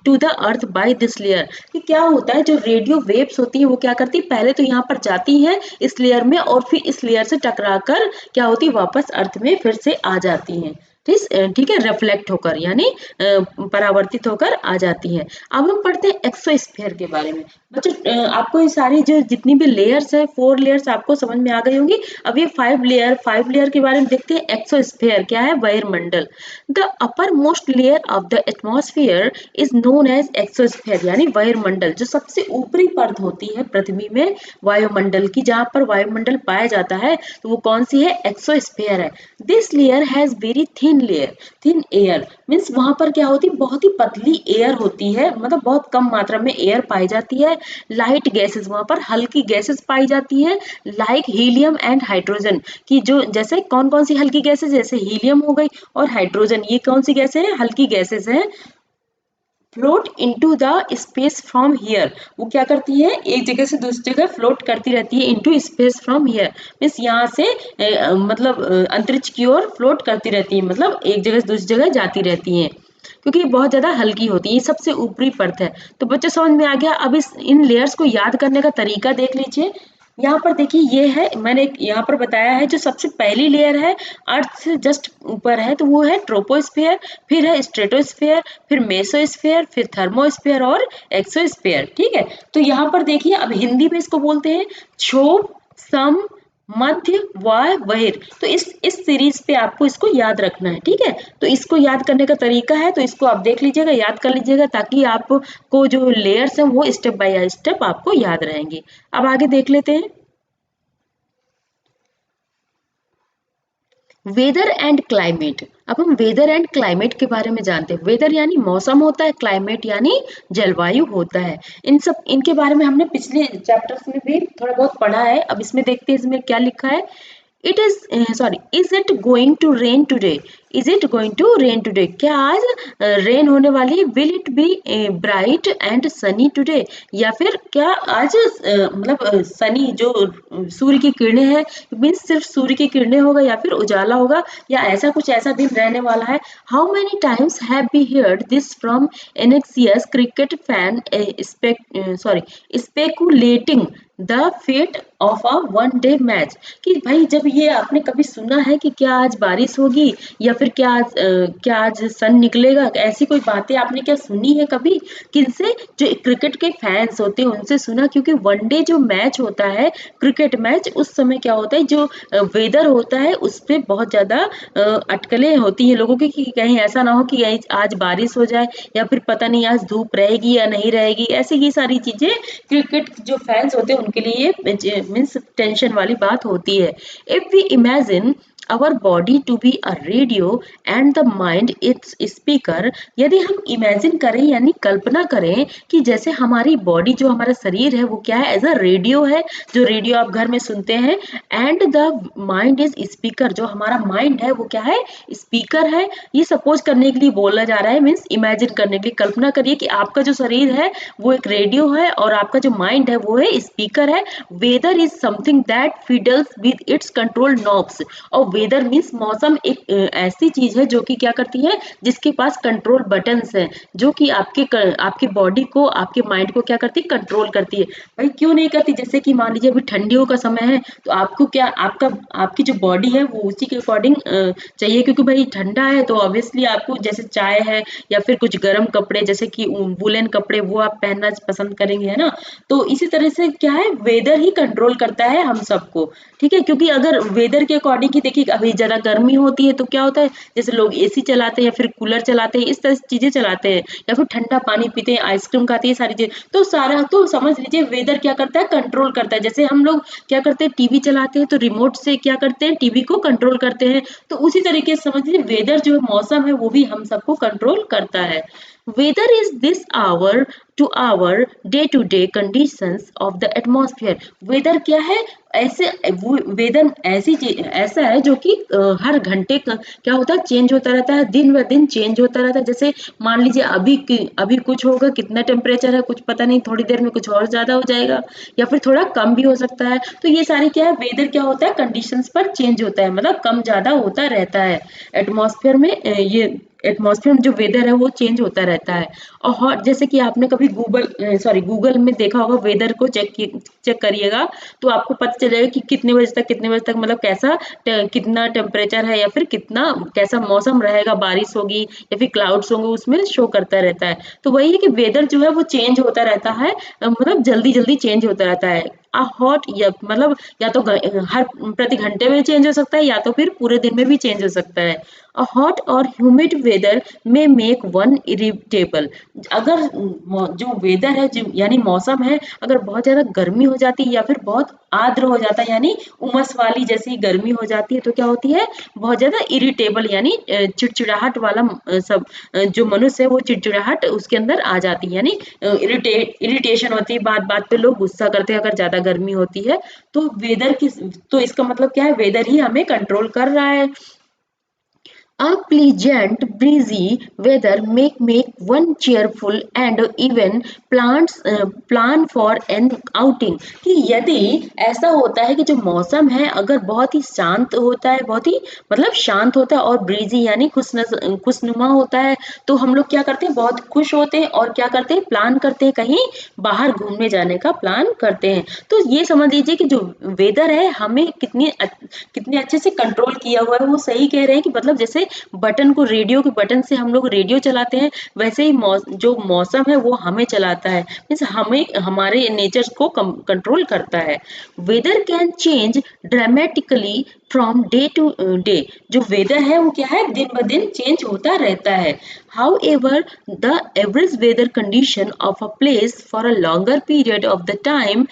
to the earth by this layer. कि क्या होता है, जो रेडियो वेव्स होती है वो क्या करती है, पहले तो यहाँ पर जाती है इस लेयर में, और फिर इस लेयर से टकराकर क्या होती है, वापस अर्थ में फिर से आ जाती हैं। ठीक है, रिफ्लेक्ट होकर, यानी परावर्तित होकर आ जाती है। अब हम पढ़ते हैं एक्सोस्फीयर के बारे में। बच्चों आपको ये सारी जो जितनी भी लेयर्स है, 4 लेयर्स आपको समझ में आ गई होंगी। अब ये 5 लेयर के बारे में देखते हैं। एक्सोस्फीयर क्या है, वायुमंडल। The uppermost layer of the atmosphere is known as exosphere, यानी वायुमंडल। जो सबसे ऊपरी परत होती है पृथ्वी में वायुमंडल की, जहाँ पर वायुमंडल पाया जाता है, तो वो कौन सी है, एक्सोस्फीयर है। This layer has very thin thin layer, thin air means वहां पर क्या होती है, बहुत ही पतली एयर होती है, मतलब बहुत कम मात्रा में एयर पाई जाती है। लाइट गैसेस, वहां पर हल्की गैसेस पाई जाती है, लाइक हीलियम एंड हाइड्रोजन, कि जो जैसे कौन कौन सी हल्की गैसेस, जैसे हीलियम हो गई और हाइड्रोजन, ये कौन सी गैसें हैं, हल्की गैसेस हैं। Float into the space from here, वो क्या करती है, एक जगह से दूसरी जगह फ्लोट करती रहती है, into space from here means यहाँ से मतलब अंतरिक्ष की ओर फ्लोट करती रहती है, मतलब एक जगह से दूसरी जगह जाती रहती हैं, क्योंकि ये बहुत ज्यादा हल्की होती है, ये सबसे ऊपरी परत है। तो बच्चों समझ में आ गया। अब इस इन लेयर्स को याद करने का तरीका देख लीजिए। यहाँ पर देखिए, ये है, मैंने यहाँ पर बताया है, जो सबसे पहली लेयर है अर्थ से जस्ट ऊपर है, तो वो है ट्रोपोस्फेयर, फिर है स्ट्रेटोस्फेयर, फिर मेसोस्फेयर, फिर थर्मोस्फेयर और एक्सोस्फेयर। ठीक है, तो यहाँ पर देखिए, अब हिंदी में इसको बोलते हैं क्षोभ, सम, मध्य, वाय, बहिर। तो इस सीरीज पे आपको इसको याद रखना है। ठीक है, तो इसको याद करने का तरीका है, तो इसको आप देख लीजिएगा, याद कर लीजिएगा, ताकि आपको जो लेयर्स हैं वो स्टेप बाय स्टेप आपको याद रहेंगे। अब आगे देख लेते हैं, वेदर एंड क्लाइमेट। अब हम वेदर एंड क्लाइमेट के बारे में जानते हैं। वेदर यानी मौसम होता है, क्लाइमेट यानी जलवायु होता है। इनके बारे में हमने पिछले चैप्टर्स में भी थोड़ा बहुत पढ़ा है। अब इसमें देखते हैं, इसमें क्या लिखा है। It is sorry, is it going to rain today, is it going to rain today, क्या आज रेन होने वाली है। Will it be bright and sunny today, या फिर क्या आज मतलब सनी जो सूर्य की किरणें हैं, मीन्स सिर्फ सूर्य की किरणें होगा या फिर उजाला होगा, या ऐसा कुछ ऐसा दिन रहने वाला है। How many times have we heard this from anxious cricket fan speculating the fate of a one day match, कि भाई जब ये आपने कभी सुना है कि क्या आज बारिश होगी, या फिर क्या आज सन निकलेगा, ऐसी कोई बातें आपने क्या सुनी है कभी, किनसे, जो क्रिकेट के फैंस होते हैं उनसे सुना। क्योंकि वनडे जो मैच होता है, क्रिकेट मैच, उस समय क्या होता है, जो वेदर होता है उस पे बहुत ज्यादा अटकलें होती हैं लोगों की, कि कहीं ऐसा ना हो कि आज बारिश हो जाए, या फिर पता नहीं आज धूप रहेगी या नहीं रहेगी, ऐसी ये सारी चीजें क्रिकेट जो फैंस होते हैं उनके लिए मीन्स टेंशन वाली बात होती है। If we imagine our body to be a radio and the mind its speaker, यदि हम इमेजिन करें यानी कल्पना करें कि जैसे हमारी बॉडी, जो हमारा शरीर है वो क्या है, एज अ रेडियो है, जो रेडियो आप घर में सुनते हैं, and the mind is speaker, जो हमारा माइंड है वो क्या है, स्पीकर है। ये सपोज करने के लिए बोला जा रहा है, मीन्स इमेजिन करने के लिए, कल्पना करिए कि आपका जो शरीर है वो एक रेडियो है और आपका जो माइंड है वो है स्पीकर है। Weather is something that fiddles with its control knobs, और वेदर मीन्स मौसम एक ऐसी चीज है जो कि क्या करती है, जिसके पास कंट्रोल बटन्स हैं, जो कि आपके बॉडी को, आपके माइंड को क्या करती है, कंट्रोल करती है। भाई क्यों नहीं करती, जैसे कि मान लीजिए अभी ठंडियों का समय है, तो आपको क्या, आपकी जो बॉडी है वो उसी के अकॉर्डिंग चाहिए, क्योंकि भाई ठंडा है तो ऑब्वियसली आपको जैसे चाय है या फिर कुछ गर्म कपड़े जैसे कि वुलन कपड़े वो आप पहनना पसंद करेंगे, है ना। तो इसी तरह से क्या है, वेदर ही कंट्रोल करता है हम सबको। ठीक है, क्योंकि अगर वेदर के अकॉर्डिंग ही देखिए, अभी ज्यादा गर्मी होती है तो क्या होता है, जैसे लोग एसी चलाते हैं या फिर कूलर चलाते हैं, इस तरह से चीजें चलाते हैं, या फिर ठंडा पानी पीते हैं, आइसक्रीम खाते हैं, सारी चीजें, तो सारा तो समझ लीजिए वेदर क्या करता है, कंट्रोल करता है। जैसे हम लोग क्या करते हैं, टीवी चलाते हैं तो रिमोट से क्या करते हैं, टीवी को कंट्रोल करते हैं, तो उसी तरीके से समझ लीजिए वेदर जो मौसम है वो भी हम सबको कंट्रोल करता है। Weather is this hour to hour day to day conditions of the atmosphere. Weather क्या है, ऐसे वेदर ऐसी चीज, ऐसा है जो कि हर घंटे क्या होता है, चेंज होता रहता है, दिन ब दिन चेंज होता रहता है। जैसे मान लीजिए अभी कुछ होगा, कितना टेम्परेचर है कुछ पता नहीं, थोड़ी देर में कुछ और ज्यादा हो जाएगा या फिर थोड़ा कम भी हो सकता है। तो ये सारी क्या है, वेदर क्या होता है, कंडीशंस पर चेंज होता है, मतलब कम ज्यादा होता रहता है। एटमॉस्फेयर में ये एटमॉस्फेयर में जो वेदर है वो चेंज होता रहता है। और जैसे कि आपने कभी गूगल में देखा होगा, वेदर को चेक करिएगा, तो आपको पता चलेगा कि कितने बजे तक मतलब कितना टेम्परेचर है, या फिर कितना कैसा मौसम रहेगा, बारिश होगी या फिर क्लाउड्स होंगे, उसमें शो करता रहता है। तो वही है कि वेदर जो है वो चेंज होता रहता है, मतलब जल्दी जल्दी चेंज होता रहता है। अ हॉट या मतलब या तो हर प्रति घंटे में चेंज हो सकता है या तो फिर पूरे दिन में भी चेंज हो सकता है। अ हॉट और ह्यूमिड वेदर में मेक वन इरिटेबल। अगर जो वेदर है जो यानी मौसम है, अगर बहुत ज्यादा गर्मी हो जाती है या फिर बहुत आर्द्र हो जाता है यानी उमस वाली जैसी गर्मी हो जाती है तो क्या होती है, बहुत ज्यादा इरिटेबल यानी चिड़चिड़ाहट वाला जो मनुष्य है वो चिड़चिड़ाहट उसके अंदर आ जाती है, यानी इरिटेशन होती है, बात बात पे लोग गुस्सा करते हैं अगर ज्यादा गर्मी होती है। तो वेदर की, तो इसका मतलब क्या है, वेदर ही हमें कंट्रोल कर रहा है। A pleasant, breezy weather make one cheerful and even plan for an outing। कि यदि ऐसा होता है कि जो मौसम है अगर बहुत ही शांत होता है, बहुत ही मतलब शांत होता है और ब्रीजी यानी खुशनुमा होता है, तो हम लोग क्या करते हैं, बहुत खुश होते हैं और क्या करते हैं, प्लान करते हैं, कहीं बाहर घूमने जाने का प्लान करते हैं। तो ये समझ लीजिए कि जो वेदर है हमें कितने अच्छे से कंट्रोल किया हुआ है। वो सही कह रहे हैं कि मतलब जैसे बटन को, रेडियो के बटन से हम लोग रेडियो चलाते हैं, वैसे ही जो मौसम है वो हमें चलाता है, मीन्स हमें हमारे नेचर को कंट्रोल करता है। Weather can change dramatically from day to day. जो वेदर है वो क्या है, दिन ब दिन चेंज होता रहता है। However, the average weather condition of a place for a longer period of the time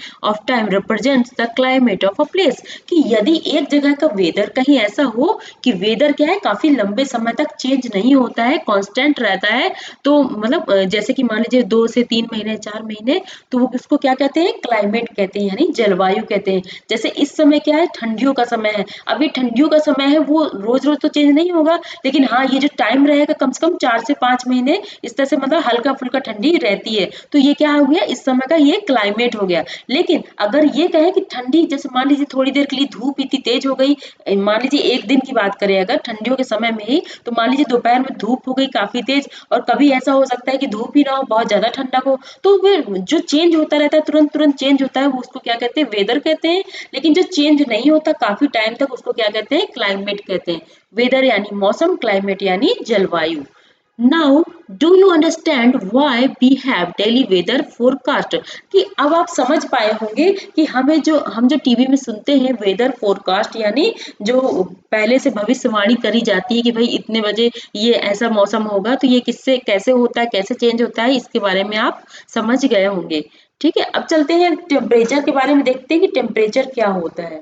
represents the climate of a place। कि यदि एक जगह का वेदर कहीं ऐसा हो कि वेदर क्या है काफी लंबे समय तक चेंज नहीं होता है, कांस्टेंट रहता है, तो मतलब जैसे कि मान लीजिए 2 से 3 महीने 4 महीने, तो वो उसको क्या कहते हैं, क्लाइमेट कहते हैं यानी जलवायु कहते हैं। जैसे इस समय क्या है, ठंडियों का समय है, अभी ठंडियों का समय है, वो रोज रोज तो चेंज नहीं होगा, लेकिन हाँ ये जो टाइम रहेगा कम से कम 4 से 5 महीने इस तरह से मतलब हल्का फुल्का ठंडी रहती है, तो ये क्या हो गया, इस समय का ये क्लाइमेट हो गया। लेकिन अगर ये कहें कि ठंडी, जैसे मान लीजिए थोड़ी देर के लिए धूप इतनी तेज हो गई, मान लीजिए एक दिन की बात करें अगर ठंडियों के समय में ही, तो मान लीजिए दोपहर में धूप हो गई काफी तेज, और कभी ऐसा हो सकता है कि धूप ही ना हो, बहुत ज्यादा ठंडा हो, तो फिर जो चेंज होता रहता है, तुरंत तुरंत चेंज होता है, वो उसको क्या कहते हैं, वेदर कहते हैं। लेकिन जो चेंज नहीं होता काफी टाइम तक, उसको क्या कहते हैं, क्लाइमेट कहते हैं। वेदर यानी मौसम, क्लाइमेट यानी जलवायु। Now do you understand why we have daily weather forecast. कि अब आप समझ पाए होंगे कि हम जो टीवी में सुनते हैं वेदर फोरकास्ट, यानी जो पहले से भविष्यवाणी करी जाती है कि भाई इतने बजे ये ऐसा मौसम होगा, तो ये किससे कैसे होता है, कैसे चेंज होता है, इसके बारे में आप समझ गए होंगे। ठीक है, अब चलते हैं टेम्परेचर के बारे में, देखते हैं कि टेम्परेचर क्या होता है।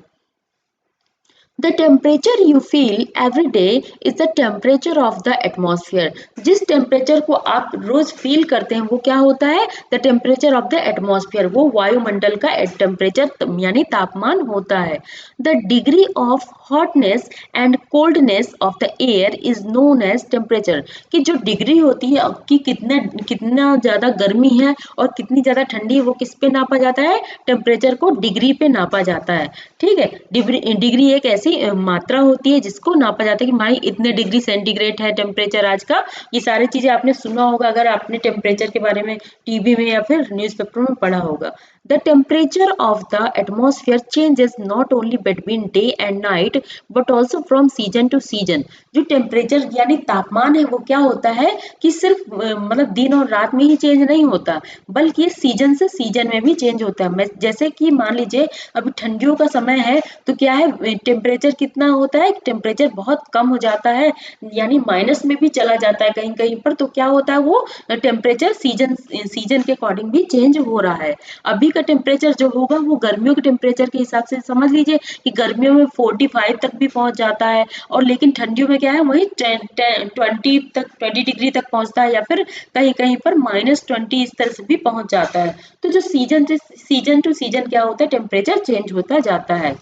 The temperature you feel every day is the temperature of the atmosphere। जिस टेम्परेचर को आप रोज फील करते हैं वो क्या होता है, the temperature of the atmosphere, वो वायुमंडल का टेम्परेचर यानी तापमान होता है। The degree of hotness and coldness of the air is known as temperature. कि जो डिग्री होती है कि कितना ज्यादा गर्मी है और कितनी ज्यादा ठंडी है, वो किस पे नापा जाता है, टेम्परेचर को डिग्री पे नापा जाता है। ठीक है, डिग्री एक ऐसी मात्रा होती है जिसको नापा जाता है कि भाई इतने डिग्री सेंटीग्रेड है टेम्परेचर आज का। ये सारी चीजें आपने सुना होगा अगर आपने टेम्परेचर के बारे में टीवी में या फिर न्यूज़पेपर में पढ़ा होगा। The temperature of the atmosphere changes not only between day and night but also from season two season. जो टेम्परेचर यानी तापमान है वो क्या होता है कि सिर्फ मतलब दिन और रात में ही चेंज नहीं होता, बल्कि ये सीजन से सीजन में भी चेंज होता है। जैसे कि मान लीजिए अभी ठंडियों का समय है, तो क्या है, टेम्परेचर कितना होता है, टेम्परेचर बहुत कम हो जाता है, यानी माइनस में भी चला जाता है कहीं कहीं पर। तो क्या होता है, वो टेम्परेचर सीजन सीजन के अकॉर्डिंग भी चेंज हो रहा है। अभी का टेम्परेचर जो होगा वो गर्मियों के टेम्परेचर के हिसाब से समझ लीजिए कि गर्मियों में 45 तक भी पहुंच जाता है, और लेकिन ठंडियों में क्या है, वही 20 डिग्री तक पहुंचता है, या फिर कहीं कहीं पर -20 इस तरह से भी पहुंच जाता है। तो जो सीजन टू सीजन क्या होता है, टेम्परेचर चेंज होता जाता है।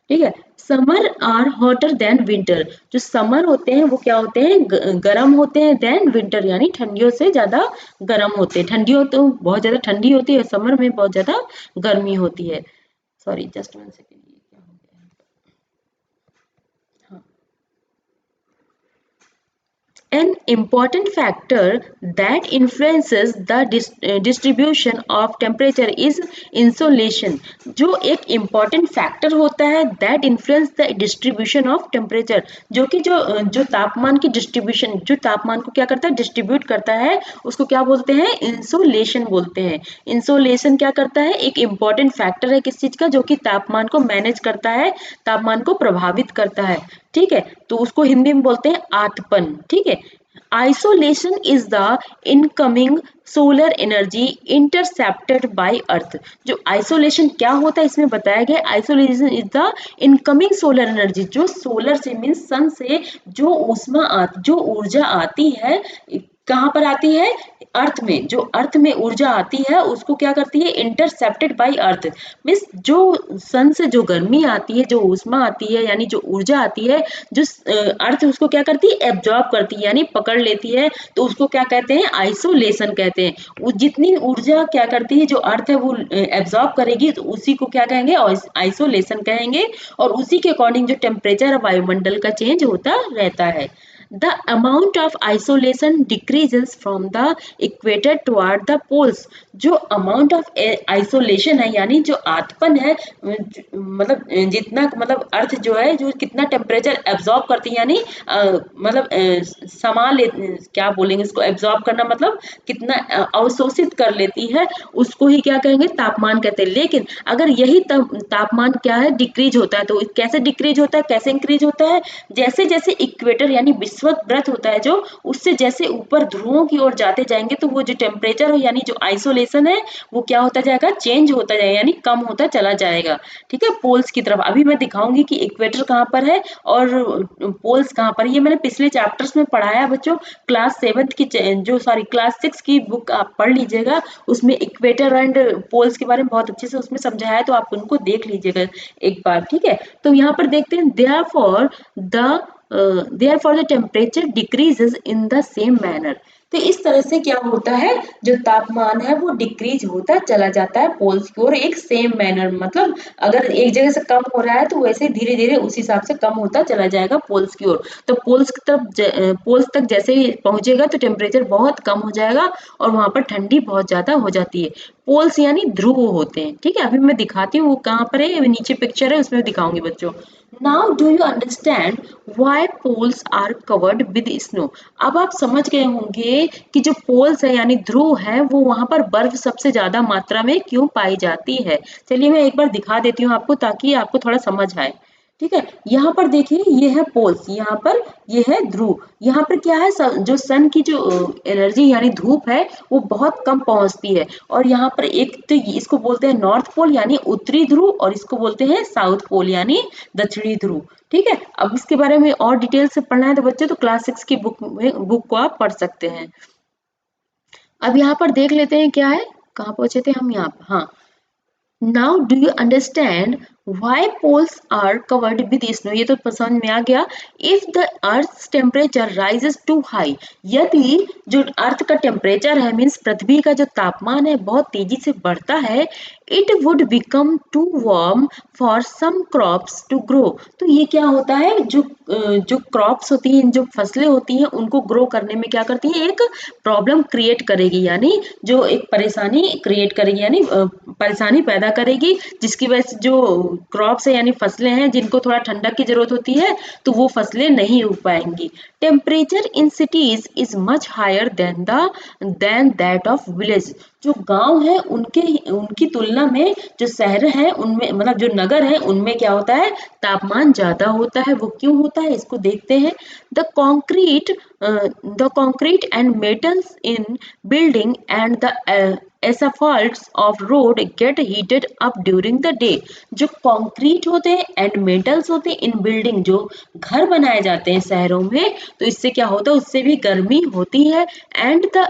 ठीक है, summer are hotter than winter. जो समर होते हैं वो क्या होते हैं, गर्म होते हैं, देन विंटर यानी ठंडियों से ज्यादा गर्म होते हैं। ठंडियों तो बहुत ज्यादा ठंडी होती है, समर में बहुत ज्यादा गर्मी होती है। सॉरी जस्ट 1 सेकेंड, ये क्या हो गया है। हाँ, An important factor that influences the distribution of temperature is insolation. जो एक important factor होता है that influence the distribution of temperature, जो कि जो तापमान की distribution, जो तापमान को क्या करता है distribute करता है, उसको क्या बोलते हैं, insolation बोलते हैं. insolation क्या करता है, एक important factor है किस चीज का, जो कि तापमान को manage करता है, तापमान को प्रभावित करता है. ठीक है, तो उसको हिंदी में बोलते हैं आतपन. ठीक है, isolation is the incoming solar energy intercepted by earth. जो आइसोलेशन क्या होता है इसमें बताया गया, isolation is the incoming solar energy, जो सोलर से मीन्स सन से जो जो ऊर्जा आती है, कहाँ पर आती है, अर्थ में. जो अर्थ में ऊर्जा आती है उसको क्या करती है, इंटरसेप्टेड बाय अर्थ. मीन्स जो सन से जो गर्मी आती है, जो ऊष्मा आती है, यानी जो ऊर्जा आती है, जो अर्थ उसको क्या करती है, एब्जॉर्ब करती है, यानी पकड़ लेती है. तो उसको क्या कहते हैं, आइसोलेशन कहते हैं. वो जितनी ऊर्जा क्या करती है, जो अर्थ है वो एब्जॉर्ब करेगी, तो उसी को क्या कहेंगे, आइसोलेशन कहेंगे. और उसी के अकॉर्डिंग जो टेम्परेचर वायुमंडल का चेंज होता रहता है. The amount of isolation decreases from the equator toward the poles. जो amount of isolation है, यानी जो आतपन है, मतलब जितना, मतलब अर्थ जो है जो कितना टेम्परेचर एब्जॉर्ब करती है, यानी मतलब समा ले, क्या बोलेंगे इसको, एब्जॉर्ब करना मतलब कितना अवशोषित कर लेती है, उसको ही क्या कहेंगे, तापमान कहते हैं. लेकिन अगर यही तापमान क्या है, डिक्रीज होता है, तो कैसे डिक्रीज होता है, कैसे इंक्रीज होता है, जैसे जैसे इक्वेटर यानी विषुवत होता है जो, उससे जैसे ऊपर ध्रुवों की ओर जाते जाएंगे, तो वो जो टेम्परेचर हो, यानी जो आइसोलेशन है, वो क्या होता जाएगा, चेंज होता जाएगा, यानी कम होता चला जाएगा. ठीक है, पोल्स की तरफ. अभी मैं दिखाऊंगी कि इक्वेटर कहाँ पर है और पोल्स कहाँ पर. ये मैंने पिछले चैप्टर्स में पढ़ाया बच्चों. क्लास 7 की क्लास 6 की बुक आप पढ़ लीजिएगा, उसमें इक्वेटर एंड पोल्स के बारे में बहुत अच्छे से उसमें समझाया है, तो आप उनको देख लीजिएगा एक बार. ठीक है, तो यहाँ पर देखते हैं, therefore the temperature decreases in the same manner. तो इस तरह से क्या होता है, जो तापमान है वो डिक्रीज होता चला जाता है पोल्स की ओर, एक सेम मैनर, मतलब अगर एक जगह से कम हो रहा है तो वैसे धीरे धीरे उस हिसाब से कम होता चला जाएगा पोल्स की ओर. तो पोल्स की तरफ, पोल्स तक जैसे ही पहुंचेगा तो टेम्परेचर बहुत कम हो जाएगा और वहां पर ठंडी बहुत ज्यादा हो जाती है. पोल्स यानी ध्रुव होते हैं. ठीक है, अभी मैं दिखाती हूँ वो कहाँ पर है, नीचे पिक्चर है उसमें दिखाऊंगी बच्चों. Now do you understand why poles are covered with snow. अब आप समझ गए होंगे कि जो पोल्स है यानी ध्रुव है, वो वहां पर बर्फ सबसे ज्यादा मात्रा में क्यों पाई जाती है. चलिए मैं एक बार दिखा देती हूँ आपको, ताकि आपको थोड़ा समझ आए. ठीक है, यहाँ पर देखिए, ये है पोल्स, यहाँ पर ये है ध्रुव. यहाँ पर क्या है, जो सन की जो एनर्जी यानी धूप है, वो बहुत कम पहुंचती है. और यहाँ पर एक तो इसको बोलते हैं नॉर्थ पोल यानी उत्तरी ध्रुव, और इसको बोलते हैं साउथ पोल यानी दक्षिणी ध्रुव. ठीक है, अब इसके बारे में और डिटेल से पढ़ना है तो बच्चे तो क्लास 6 की बुक को आप पढ़ सकते हैं. अब यहाँ पर देख लेते हैं क्या है, कहाँ पहुंचे थे हम, यहाँ पर. हाँ, now do you understand why poles are covered with snow. ये तो समझ में आ गया. If the earth temperature rises too high, यदि जो अर्थ का टेम्परेचर है, मीन्स पृथ्वी का जो तापमान है बहुत तेजी से बढ़ता है, it would become too warm for some crops to grow. तो ये क्या होता है, जो क्रॉप्स होती हैं, जो फसलें होती हैं, उनको ग्रो करने में क्या करती है, एक प्रॉब्लम क्रिएट करेगी, यानी जो एक परेशानी क्रिएट करेगी, यानी परेशानी पैदा करेगी, जिसकी वजह से जो क्रॉप्स है यानी फसलें हैं, जिनको थोड़ा ठंडक की जरूरत होती है, तो वो फसलें नहीं उग पाएंगी. Temperature in cities is much higher than that of village. जो गांव है उनकी तुलना में जो शहर है उनमें, मतलब जो नगर है उनमें क्या होता है, तापमान ज्यादा होता है. वो क्यों होता है इसको देखते हैं. The concrete and metals in building and the asphalts of road get heated up during the day. जो कंक्रीट होते हैं एंड मेटल्स होते हैं इन बिल्डिंग, जो घर बनाए जाते हैं शहरों में, तो इससे क्या होता है, उससे भी गर्मी होती है. And the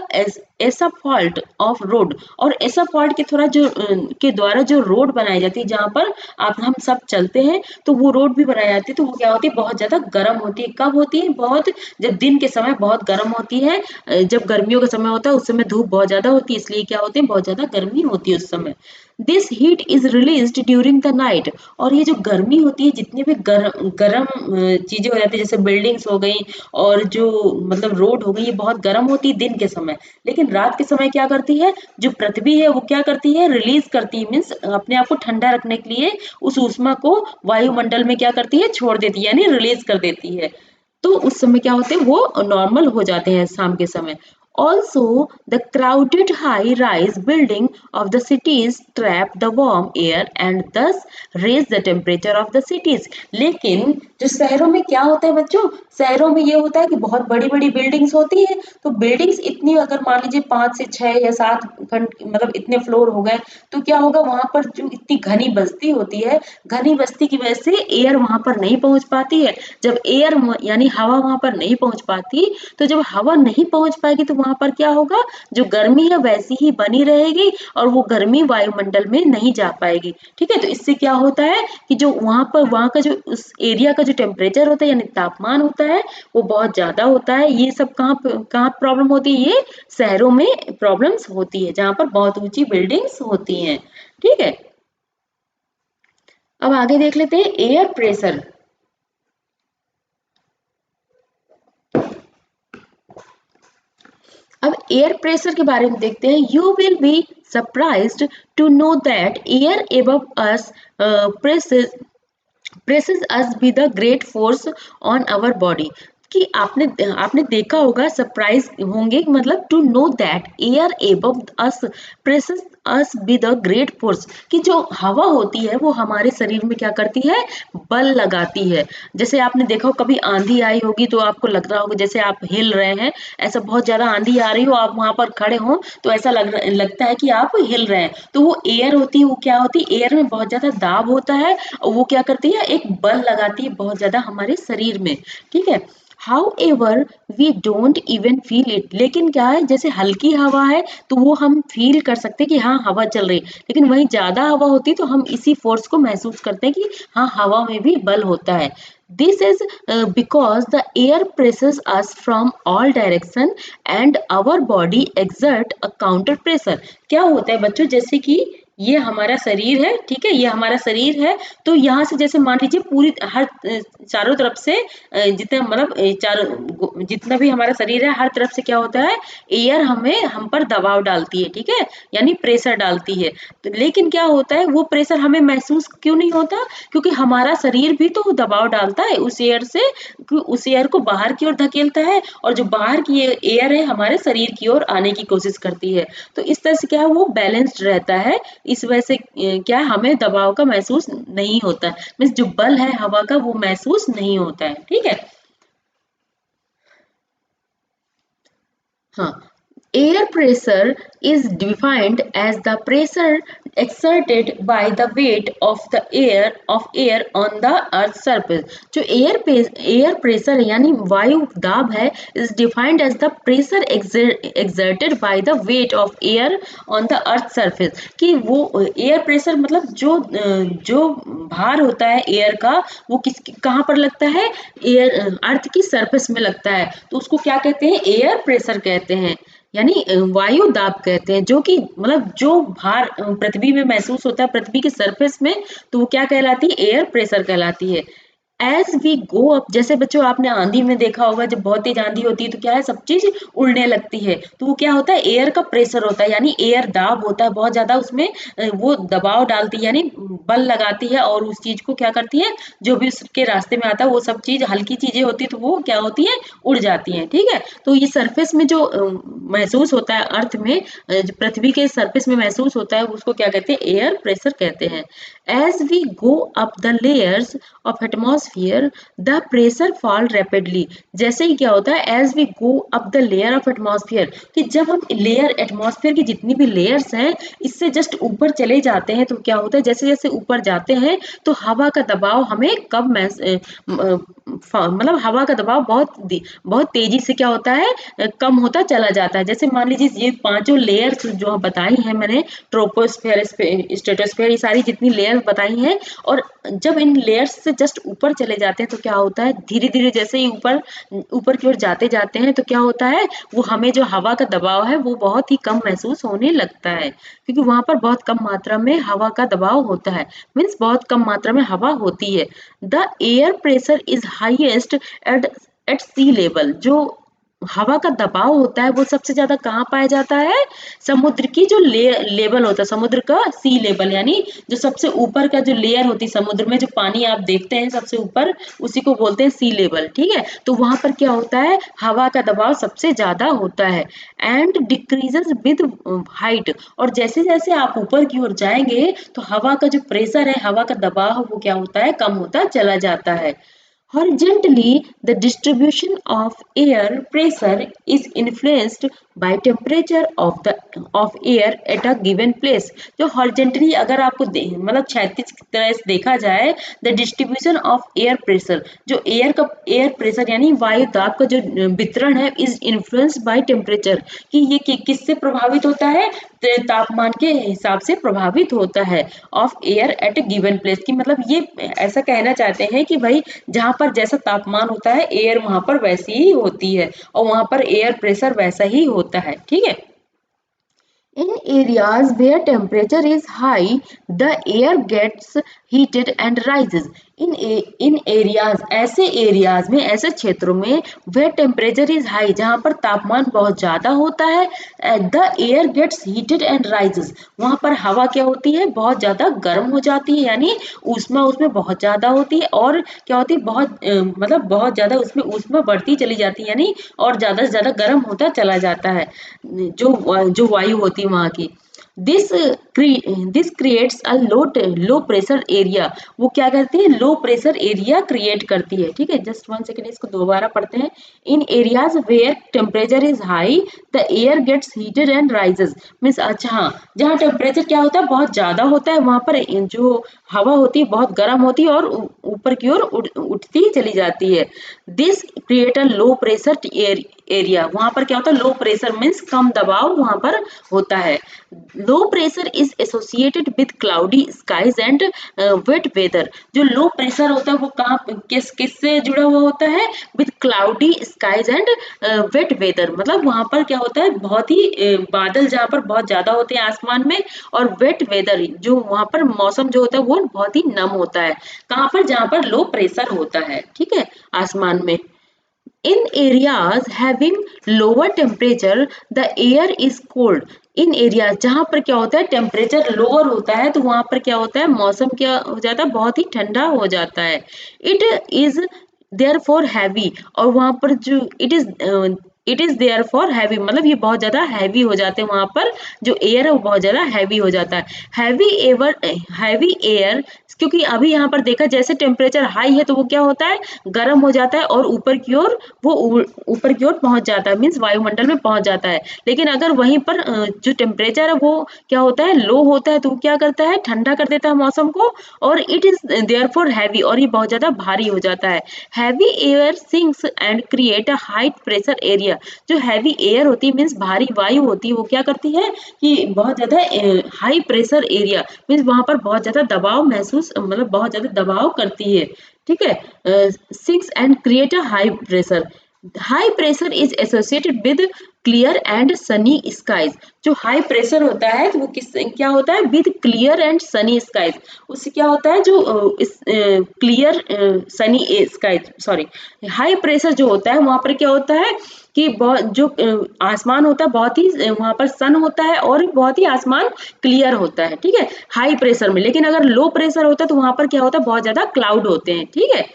asphalt of road, और एस्फाल्ट के थोड़ा जो के द्वारा जो रोड बनाई जाती है, जहाँ पर हम सब चलते हैं, तो वो रोड भी बनाई जाती है, तो वो क्या होती है, बहुत ज्यादा गर्म होती है. कब होती है, बहुत, जब दिन के समय बहुत गर्म होती है. जब गर्मियों का समय होता है उस समय धूप बहुत ज्यादा होती है, इसलिए क्या होती है, बहुत ज्यादा गर्मी होती है उस समय. This heat is released during the night. और ये जो गर्मी होती है, जितनी भी गरम गरम चीजें हो जाती है, जैसे बिल्डिंग्स हो गई और जो मतलब रोड हो गई, ये बहुत गर्म होती है दिन के समय। लेकिन रात के समय क्या करती है, जो पृथ्वी है वो क्या करती है, रिलीज करती है, मीन्स अपने आप को ठंडा रखने के लिए उस ऊष्मा को वायुमंडल में क्या करती है, छोड़ देती है, यानी रिलीज कर देती है। तो उस समय क्या होते हैं, वो नॉर्मल हो जाते हैं शाम के समय। Also, the crowded high-rise building of the cities trap the warm air and thus raise the temperature of the cities। लेकिन जो शहरों में क्या होता है बच्चों, शहरों में ये होता है कि बहुत बड़ी-बड़ी बिल्डिंग्स होती है, तो बिल्डिंग्स इतनी, अगर मान लीजिए 5 से 6 या 7 खंड, मतलब इतने फ्लोर हो गए, तो क्या होगा, वहां पर जो इतनी घनी बस्ती होती है, घनी बस्ती की वजह से एयर वहां पर नहीं पहुंच पाती है। जब एयर यानी हवा वहां पर नहीं पहुंच पाती, तो जब हवा नहीं पहुंच पाएगी तो वहां पर क्या होगा, जो गर्मी है वैसी ही बनी रहेगी और वो गर्मी वायुमंडल में नहीं जा पाएगी। ठीक है, तो इससे क्या होता है कि जो वहां का जो उस एरिया का जो टेम्परेचर होता है यानी तापमान होता है, वो बहुत ज्यादा होता है। ये सब कहाँ प्रॉब्लम होती है, ये शहरों में प्रॉब्लम्स होती है, जहां पर बहुत ऊंची बिल्डिंग्स होती हैं। ठीक है, अब आगे देख लेते हैं एयर प्रेशर। अब एयर प्रेशर के बारे में देखते हैं। You will be surprised to know that air above us presses presses us with the great force on our body. कि आपने आपने देखा होगा, सरप्राइज होंगे, मतलब to know that air above us presses us with a great force, कि जो हवा होती है वो हमारे शरीर में क्या करती है, बल लगाती है। जैसे आपने देखा हो, कभी आंधी आई होगी तो आपको लग रहा होगा जैसे आप हिल रहे हैं, ऐसा बहुत ज्यादा आंधी आ रही हो, आप वहां पर खड़े हो तो ऐसा लगता है कि आप हिल रहे हैं। तो वो एयर होती है, वो क्या होती है, एयर में बहुत ज्यादा दाब होता है और वो क्या करती है, एक बल लगाती है बहुत ज्यादा हमारे शरीर में। ठीक है, However, we don't even feel it। लेकिन क्या है, जैसे हल्की हवा है तो वो हम फील कर सकते हैं कि हाँ हवा चल रही है, लेकिन वहीं ज्यादा हवा होती है तो हम इसी फोर्स को महसूस करते हैं कि हाँ हवा में भी बल होता है। This is because the air presses us from all direction and our body exert a counter pressure। क्या होता है बच्चों, जैसे कि ये हमारा शरीर है, ठीक है, ये हमारा शरीर है, तो यहाँ से जैसे मान लीजिए पूरी हर चारों तरफ से जितना मतलब चारों जितना भी हमारा शरीर है, हर तरफ से क्या होता है, एयर हम पर दबाव डालती है। ठीक है, यानी प्रेशर डालती है। तो लेकिन क्या होता है, वो प्रेशर हमें महसूस क्यों नहीं होता, क्योंकि हमारा शरीर भी तो दबाव डालता है उस एयर से, उस एयर को बाहर की ओर धकेलता है, और जो बाहर की एयर है हमारे शरीर की ओर आने की कोशिश करती है। तो इस तरह से क्या है, वो बैलेंस्ड रहता है। इस वजह से क्या है, हमें दबाव का महसूस नहीं होता, मीन्स जो बल है हवा का वो महसूस नहीं होता है। ठीक है, हाँ, air pressure is defined as the pressure exerted by the weight of the air on the earth's surface। जो एयर प्रेशर है यानी वायु दाब है, is defined as the pressure exerted by the weight of air on the earth surface। कि वो air pressure मतलब जो भार होता है एयर का, वो किस कहाँ पर लगता है, एयर अर्थ की सरफेस में लगता है, तो उसको क्या कहते हैं, एयर प्रेशर कहते हैं, यानी वायु दाब कहते हैं। जो कि मतलब जो भार पृथ्वी में महसूस होता है पृथ्वी की सरफेस में, तो वो क्या कहलाती है, एयर प्रेशर कहलाती है। एज वी गो अप, जैसे बच्चों आपने आंधी में देखा होगा, जब बहुत तेज आंधी होती है तो क्या है, सब चीज उड़ने लगती है, तो वो क्या होता है, एयर का प्रेशर होता है, यानी एयर दाब होता है बहुत ज्यादा, उसमें वो दबाव डालती है, यानी बल लगाती है, और उस चीज को क्या करती है, जो भी उसके रास्ते में आता है वो सब चीज हल्की चीजें होती है तो वो क्या होती है, उड़ जाती है। ठीक है, तो ये सरफेस में जो महसूस होता है अर्थ में, जो पृथ्वी के सरफेस में महसूस होता है, उसको क्या कहते हैं, एयर प्रेशर कहते हैं। As we go up the layers of atmosphere the pressure fall rapidly. जैसे ही क्या होता है, as we go up the layer of atmosphere, कि जब हम लेयर एटमॉस्फेयर की जितनी भी लेयर्स हैं इससे जस्ट ऊपर चले जाते हैं, तो क्या होता है, जैसे जैसे ऊपर जाते हैं तो हवा का दबाव हमें कब मतलब हवा का दबाव बहुत तेजी से क्या होता है, कम होता चला जाता है। जैसे मान लीजिए ये पांचों लेयर्स जो बताई हैं मैंने, ट्रोपोस्फेयर, स्ट्रेटोस्फेयर, ये सारी जितनी लेयर्स बताई हैं, और जब इन लेयर्स से जस्ट ऊपर चले जाते हैं तो क्या होता है, धीरे धीरे जैसे ही ऊपर ऊपर की ओर जाते जाते हैं तो क्या होता है, वो हमें जो हवा का दबाव है वो बहुत ही कम महसूस होने लगता है, क्योंकि वहां पर बहुत कम मात्रा में हवा का दबाव होता है, मीन्स बहुत कम मात्रा में हवा होती है। The air pressure is highest at at sea level. जो हवा का दबाव होता है वो सबसे ज्यादा कहाँ पाया जाता है, समुद्र की जो लेवल होता है, समुद्र का सी लेवल, यानी जो सबसे ऊपर का जो लेयर होती है समुद्र में, जो पानी आप देखते हैं सबसे ऊपर, उसी को बोलते हैं सी लेवल, ठीक है। तो वहां पर क्या होता है, हवा का दबाव सबसे ज्यादा होता है। एंड डिक्रीजेस विद हाइट, और जैसे जैसे आप ऊपर की ओर जाएंगे तो हवा का जो प्रेशर है, हवा का दबाव वो क्या होता है, कम होता चला जाता है। Horizontally, the distribution of air pressure is influenced by temperature of air at a given place। जो horizontally अगर आपको मतलब क्षैतिज की तरह से देखा जाए, the distribution of air pressure, जो एयर प्रेशर यानी वायु दाब का जो वितरण है, is influenced by temperature, कि ये किससे प्रभावित होता है, तापमान के हिसाब से प्रभावित होता है, of air at A given place, की मतलब ये ऐसा कहना चाहते हैं कि भाई जहां पर जैसा तापमान होता है, एयर वहां पर वैसी ही होती है, और वहां पर एयर प्रेशर वैसा ही होता है, ठीक है। In areas where temperature is high, the air gets heated and rises. In areas, ऐसे areas में, ऐसे क्षेत्रों में, where temperature is high, जहाँ पर तापमान बहुत ज्यादा होता है, the air gets heated and rises, वहाँ पर हवा क्या होती है, बहुत ज्यादा गर्म हो जाती है, यानी ऊष्मा उसमें बहुत ज्यादा होती है, और क्या होती है, बहुत मतलब बहुत ज्यादा उसमें ऊष्मा बढ़ती चली जाती है, यानी और ज्यादा से ज्यादा गर्म होता चला जाता है जो वायु होती है वहां की। This this creates a low pressure area, वो क्या करती है, लो प्रेशर एरिया क्रिएट करती है, ठीक है। जस्ट 1 सेकेंड, इसको दोबारा पढ़ते हैं। In areas where temperature is high, the air gets heated and rises, means अच्छा हाँ, जहाँ टेम्परेचर क्या होता है, बहुत ज्यादा होता है, वहां पर जो हवा होती है बहुत गर्म होती है, और ऊपर की ओर उठती चली जाती है। This create a low pressure area, वहां पर क्या होता है, लो प्रेशर मीन्स कम दबाव वहां पर होता है। Low pressure is associated with cloudy skies and wet weather. जो लो प्रेशर होता है वो कहाँ किससे जुड़ा हुआ होता है, with cloudy skies and wet weather, मतलब वहां पर क्या होता है, बहुत ही बादल जहाँ पर बहुत ज्यादा होते हैं आसमान में, और वेट वेदर, जो वहां पर मौसम जो होता है वो बहुत ही नम होता है, कहाँ पर, जहाँ पर लो प्रेशर होता है, ठीक है, आसमान में। In areas having lower temperature, the air is cold. In area जहां पर क्या होता है, टेम्परेचर लोअर होता है, तो वहां पर क्या होता है, मौसम क्या हो जाता है, बहुत ही ठंडा हो जाता है। It is therefore heavy, और वहां पर जो it is therefore heavy, मतलब ये बहुत ज्यादा हैवी हो जाते हैं, वहां पर जो एयर है वो बहुत ज्यादा हैवी हो जाता है। हैवी एयर, क्योंकि अभी यहाँ पर देखा, जैसे टेम्परेचर हाई है तो वो क्या होता है, गर्म हो जाता है, और ऊपर की ओर वो ऊपर की ओर पहुंच जाता है, मीन्स वायुमंडल में पहुंच जाता है। लेकिन अगर वहीं पर जो टेम्परेचर है वो क्या होता है, लो होता है, तो वो क्या करता है, ठंडा कर देता है मौसम को, और इट इज देयरफॉर हैवी, और ये बहुत ज्यादा भारी हो जाता है। Heavy air sinks and create a high pressure area. जो हैवी एयर होती है, मीन्स भारी वायु होती है, वो क्या करती है कि बहुत ज्यादा हाई प्रेशर एरिया, मीन्स वहां पर बहुत ज्यादा दबाव महसूस, मतलब बहुत ज्यादा दबाव करती है, ठीक है। Sinks and create a high pressure. High pressure is associated with clear and sunny skies. जो हाई प्रेशर होता है तो वो क्या होता है, with clear and sunny skies, उससे क्या होता है, जो clear sunny skies, sorry, high pressure जो होता है वहां पर क्या होता है कि बहुत जो आसमान होता है, बहुत ही वहां पर सन होता है, और बहुत ही आसमान क्लियर होता है, ठीक है, हाई प्रेशर में। लेकिन अगर लो प्रेशर होता है तो वहां पर क्या होता है, बहुत ज्यादा क्लाउड होते हैं, ठीक है।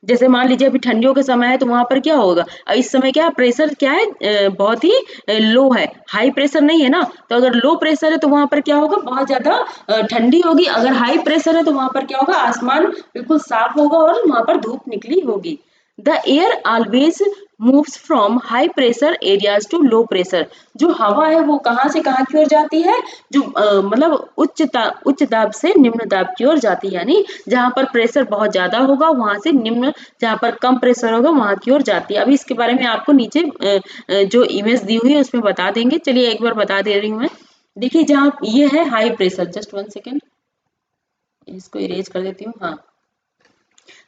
जैसे मान लीजिए अभी ठंडियों के समय है तो वहां पर क्या होगा, इस समय क्या प्रेशर क्या है, बहुत ही लो है, हाई प्रेशर नहीं है ना, तो अगर लो प्रेशर है तो वहां पर क्या होगा, बहुत ज्यादा ठंडी होगी। अगर हाई प्रेशर है तो वहां पर क्या होगा, आसमान बिल्कुल साफ होगा, और वहां पर धूप निकली होगी। The air always moves from high pressure areas to low pressure. जो हवा है वो कहाँ से कहाँ की ओर जाती है, जो मतलब उच्च दाब से निम्न दाब की ओर जाती है, यानी जहां पर प्रेशर बहुत ज्यादा होगा वहां से निम्न, जहां पर कम प्रेशर होगा वहां की ओर जाती है। अभी इसके बारे में आपको नीचे जो इमेज दी हुई है उसमें बता देंगे, चलिए एक बार बता दे रही हूँ मैं। देखिए जहाँ ये है हाई प्रेशर, जस्ट 1 सेकेंड, इसको इरेज कर देती हूँ, हाँ।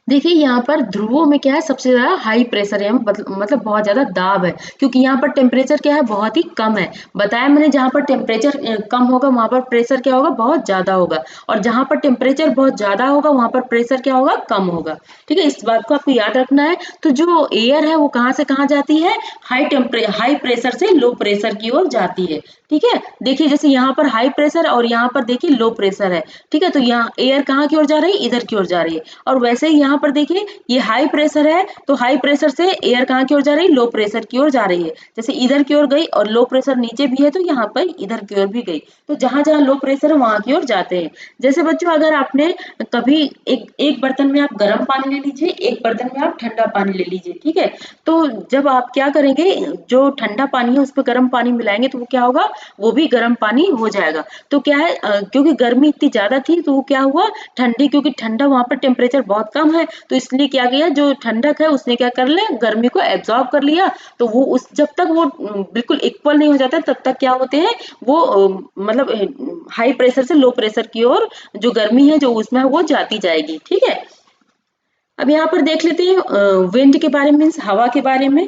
देखिए यहाँ पर ध्रुवों में क्या है, सबसे ज़्यादा हाई प्रेशर है, मतलब बहुत ज़्यादा दाब है, क्योंकि यहाँ पर टेम्परेचर क्या है, बहुत ही कम है। बताया मैंने, जहाँ पर टेम्परेचर कम होगा वहाँ पर प्रेशर क्या होगा, बहुत ज़्यादा होगा, और जहाँ पर टेम्परेचर बहुत ज़्यादा होगा वहाँ पर प्रेशर क्या होगा, कम होगा। ठीक है, इस बात को आपको याद रखना है। तो जो एयर है वो कहाँ से कहाँ जाती है, हाई प्रेशर से लो प्रेशर की ओर जाती है। ठीक है, देखिए जैसे यहाँ पर हाई प्रेशर और यहाँ पर देखिए लो प्रेशर है। ठीक है, तो यहाँ एयर कहाँ की ओर जा रही है, इधर की ओर जा रही है। और वैसे ही यहाँ पर देखिए ये हाई प्रेशर है, तो हाई प्रेशर से एयर कहाँ की ओर जा रही है, लो प्रेशर की ओर जा रही है। जैसे इधर की ओर गई और लो प्रेशर नीचे भी है, तो यहाँ पर इधर की ओर भी गई। तो जहां जहां लो प्रेशर है वहां की ओर जाते हैं। जैसे बच्चों, अगर आपने कभी एक एक बर्तन में आप गर्म पानी ले लीजिए, एक बर्तन में आप ठंडा पानी ले लीजिए। ठीक है, तो जब आप क्या करेंगे, जो ठंडा पानी है उस पर गर्म पानी मिलाएंगे तो वो क्या होगा, वो भी गर्म पानी हो जाएगा। तो क्या है, क्योंकि गर्मी इतनी ज्यादा थी तो वो क्या हुआ, ठंडी, क्योंकि ठंडा वहां पर टेम्परेचर बहुत कम है, तो इसलिए क्या किया, जो ठंडक है उसने क्या कर लिया, गर्मी को एब्जॉर्ब कर लिया। तो वो उस जब तक वो बिल्कुल इक्वल नहीं हो जाता तब तक क्या होते हैं, वो मतलब हाई प्रेशर से लो प्रेशर की ओर जो गर्मी है जो उसमें वो जाती जाएगी। ठीक है, अब यहाँ पर देख लेते हैं विंड के बारे में, मीन्स हवा के बारे में।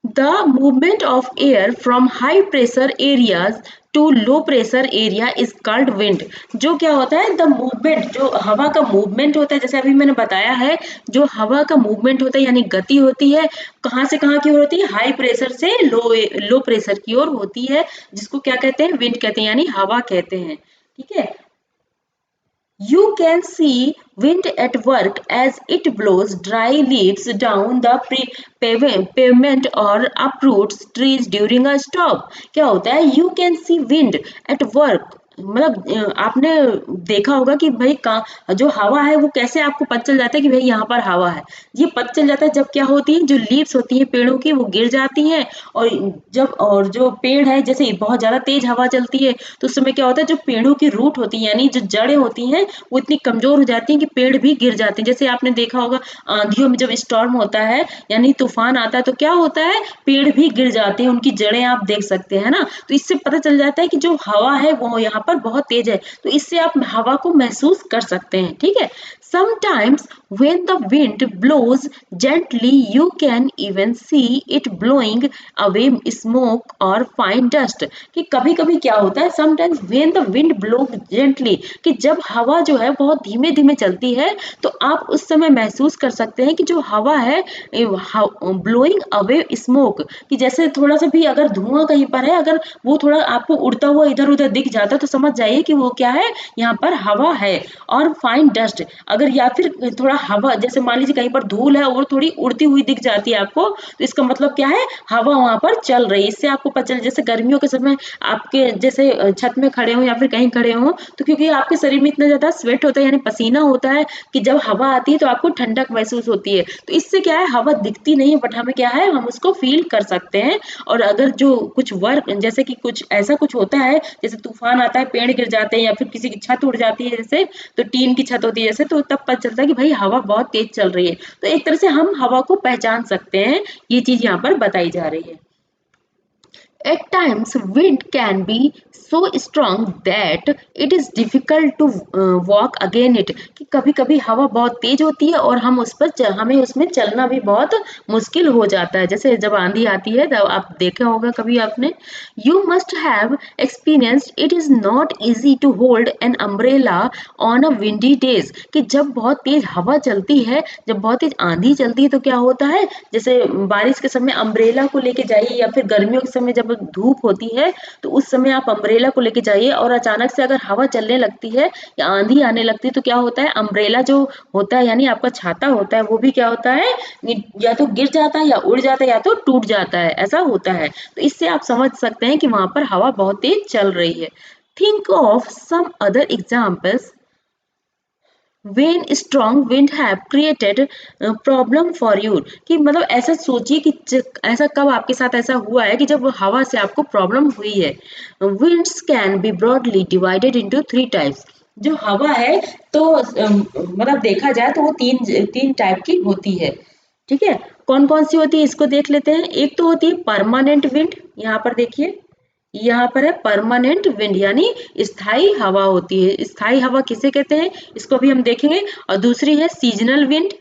The movement of air from high pressure areas to low pressure area is called wind। जो क्या होता है, द मूवमेंट, जो हवा का मूवमेंट होता है, जैसे अभी मैंने बताया है, जो हवा का मूवमेंट होता है यानी गति होती है, कहाँ से कहाँ की ओर होती है, हाई प्रेशर से लो प्रेशर की ओर होती है, जिसको क्या कहते हैं, विंड कहते हैं, यानी हवा कहते हैं। ठीक है, you can see wind at work as it blows dry leaves down the pavement or uproots trees during a storm। क्या होता है, you can see wind at work, मतलब आपने देखा होगा कि भाई का जो हवा है वो कैसे आपको पता चल जाता है कि भाई यहाँ पर हवा है। ये पता चल जाता है जब क्या होती है, जो लीव्स होती हैं पेड़ों की वो गिर जाती हैं, और जो पेड़ है, जैसे बहुत ज्यादा तेज हवा चलती है तो उस समय क्या होता है, जो पेड़ों की रूट होती है यानी जो जड़ें होती हैं वो इतनी कमजोर हो जाती हैं कि पेड़ भी गिर जाते हैं। जैसे आपने देखा होगा आंधियों में जब स्टॉर्म होता है यानी तूफान आता है तो क्या होता है, पेड़ भी गिर जाते हैं, उनकी जड़ें आप देख सकते हैं ना। तो इससे पता चल जाता है कि जो हवा है वो यहाँ पर बहुत तेज है, तो इससे आप हवा को महसूस कर सकते हैं। ठीक है, sometimes when the wind blows gently you can even see it blowing away smoke or fine dust। कि कभी कभी क्या होता है, sometimes when the wind blow gently, कि जब हवा जो है बहुत धीमे धीमे चलती है तो आप उस समय महसूस कर सकते हैं कि जो हवा है ब्लोइंग अवे स्मोक, कि जैसे थोड़ा सा भी अगर धुआं कहीं पर है, अगर वो थोड़ा आपको उड़ता हुआ इधर उधर दिख जाता है तो समझ जाइए कि वो क्या है, यहाँ पर हवा है। और फाइन डस्ट, अगर या फिर थोड़ा हवा, जैसे मान लीजिए कहीं पर धूल है और थोड़ी उड़ती हुई दिख जाती है आपको, तो इसका मतलब क्या है, हवा वहां पर चल रही है। इससे आपको पता चल, जैसे गर्मियों के समय आपके जैसे छत में खड़े हो या फिर कहीं खड़े हो, तो क्योंकि आपके शरीर में इतना ज्यादा स्वेट होता है यानी पसीना होता है कि जब हवा आती है तो आपको ठंडक महसूस होती है। तो इससे क्या है, हवा दिखती नहीं है बट हमें क्या है, हम उसको फील कर सकते हैं। और अगर जो कुछ वर्क, जैसे कि कुछ ऐसा कुछ होता है, जैसे तूफान आता है, पेड़ गिर जाते हैं या फिर किसी की छत उड़ जाती है, जैसे तो टीन की छत होती है जैसे, तो तब पता चलता है कि भाई हवा बहुत तेज चल रही है। तो एक तरह से हम हवा को पहचान सकते हैं, ये चीज यहाँ पर बताई जा रही है। At times, wind can be so strong that it is difficult to walk again it। कि कभी-कभी हवा बहुत तेज होती है और हम उस पर हमें उसमें चलना भी बहुत मुश्किल हो जाता है। जैसे जब आंधी आती है तब आप देखा होगा कभी आपने, you must have experienced it is not easy to hold an umbrella on a windy days। कि जब बहुत तेज हवा चलती है, जब बहुत तेज आंधी चलती है तो क्या होता है, जैसे बारिश के समय अम्ब्रेला को लेके जाइए, या फिर गर्मियों के समय जब धूप होती है तो उस समय आप अम्ब्रेला को लेके जाइए, और अचानक से अगर हवा चलने लगती है या आंधी आने लगती है तो क्या होता है, अम्ब्रेला जो होता है यानी आपका छाता होता है वो भी क्या होता है, या तो गिर जाता है या उड़ जाता है या तो टूट जाता है, ऐसा होता है। तो इससे आप समझ सकते हैं कि वहां पर हवा बहुत तेज चल रही है। Think of some other examples when strong wind have created problem for you। कि मतलब ऐसा सोचिए कि ऐसा कब आपके साथ ऐसा हुआ है कि जब हवा से आपको प्रॉब्लम हुई है। winds can be broadly divided into three types। जो हवा है तो मतलब देखा जाए तो वो तीन तीन टाइप की होती है। ठीक है, कौन कौन सी होती है इसको देख लेते हैं। एक तो होती है परमानेंट विंड, यहाँ पर देखिए यहाँ पर है परमानेंट विंड, यानी स्थायी हवा होती है। स्थायी हवा किसे कहते हैं, इसको भी हम देखेंगे। और दूसरी है सीजनल विंड,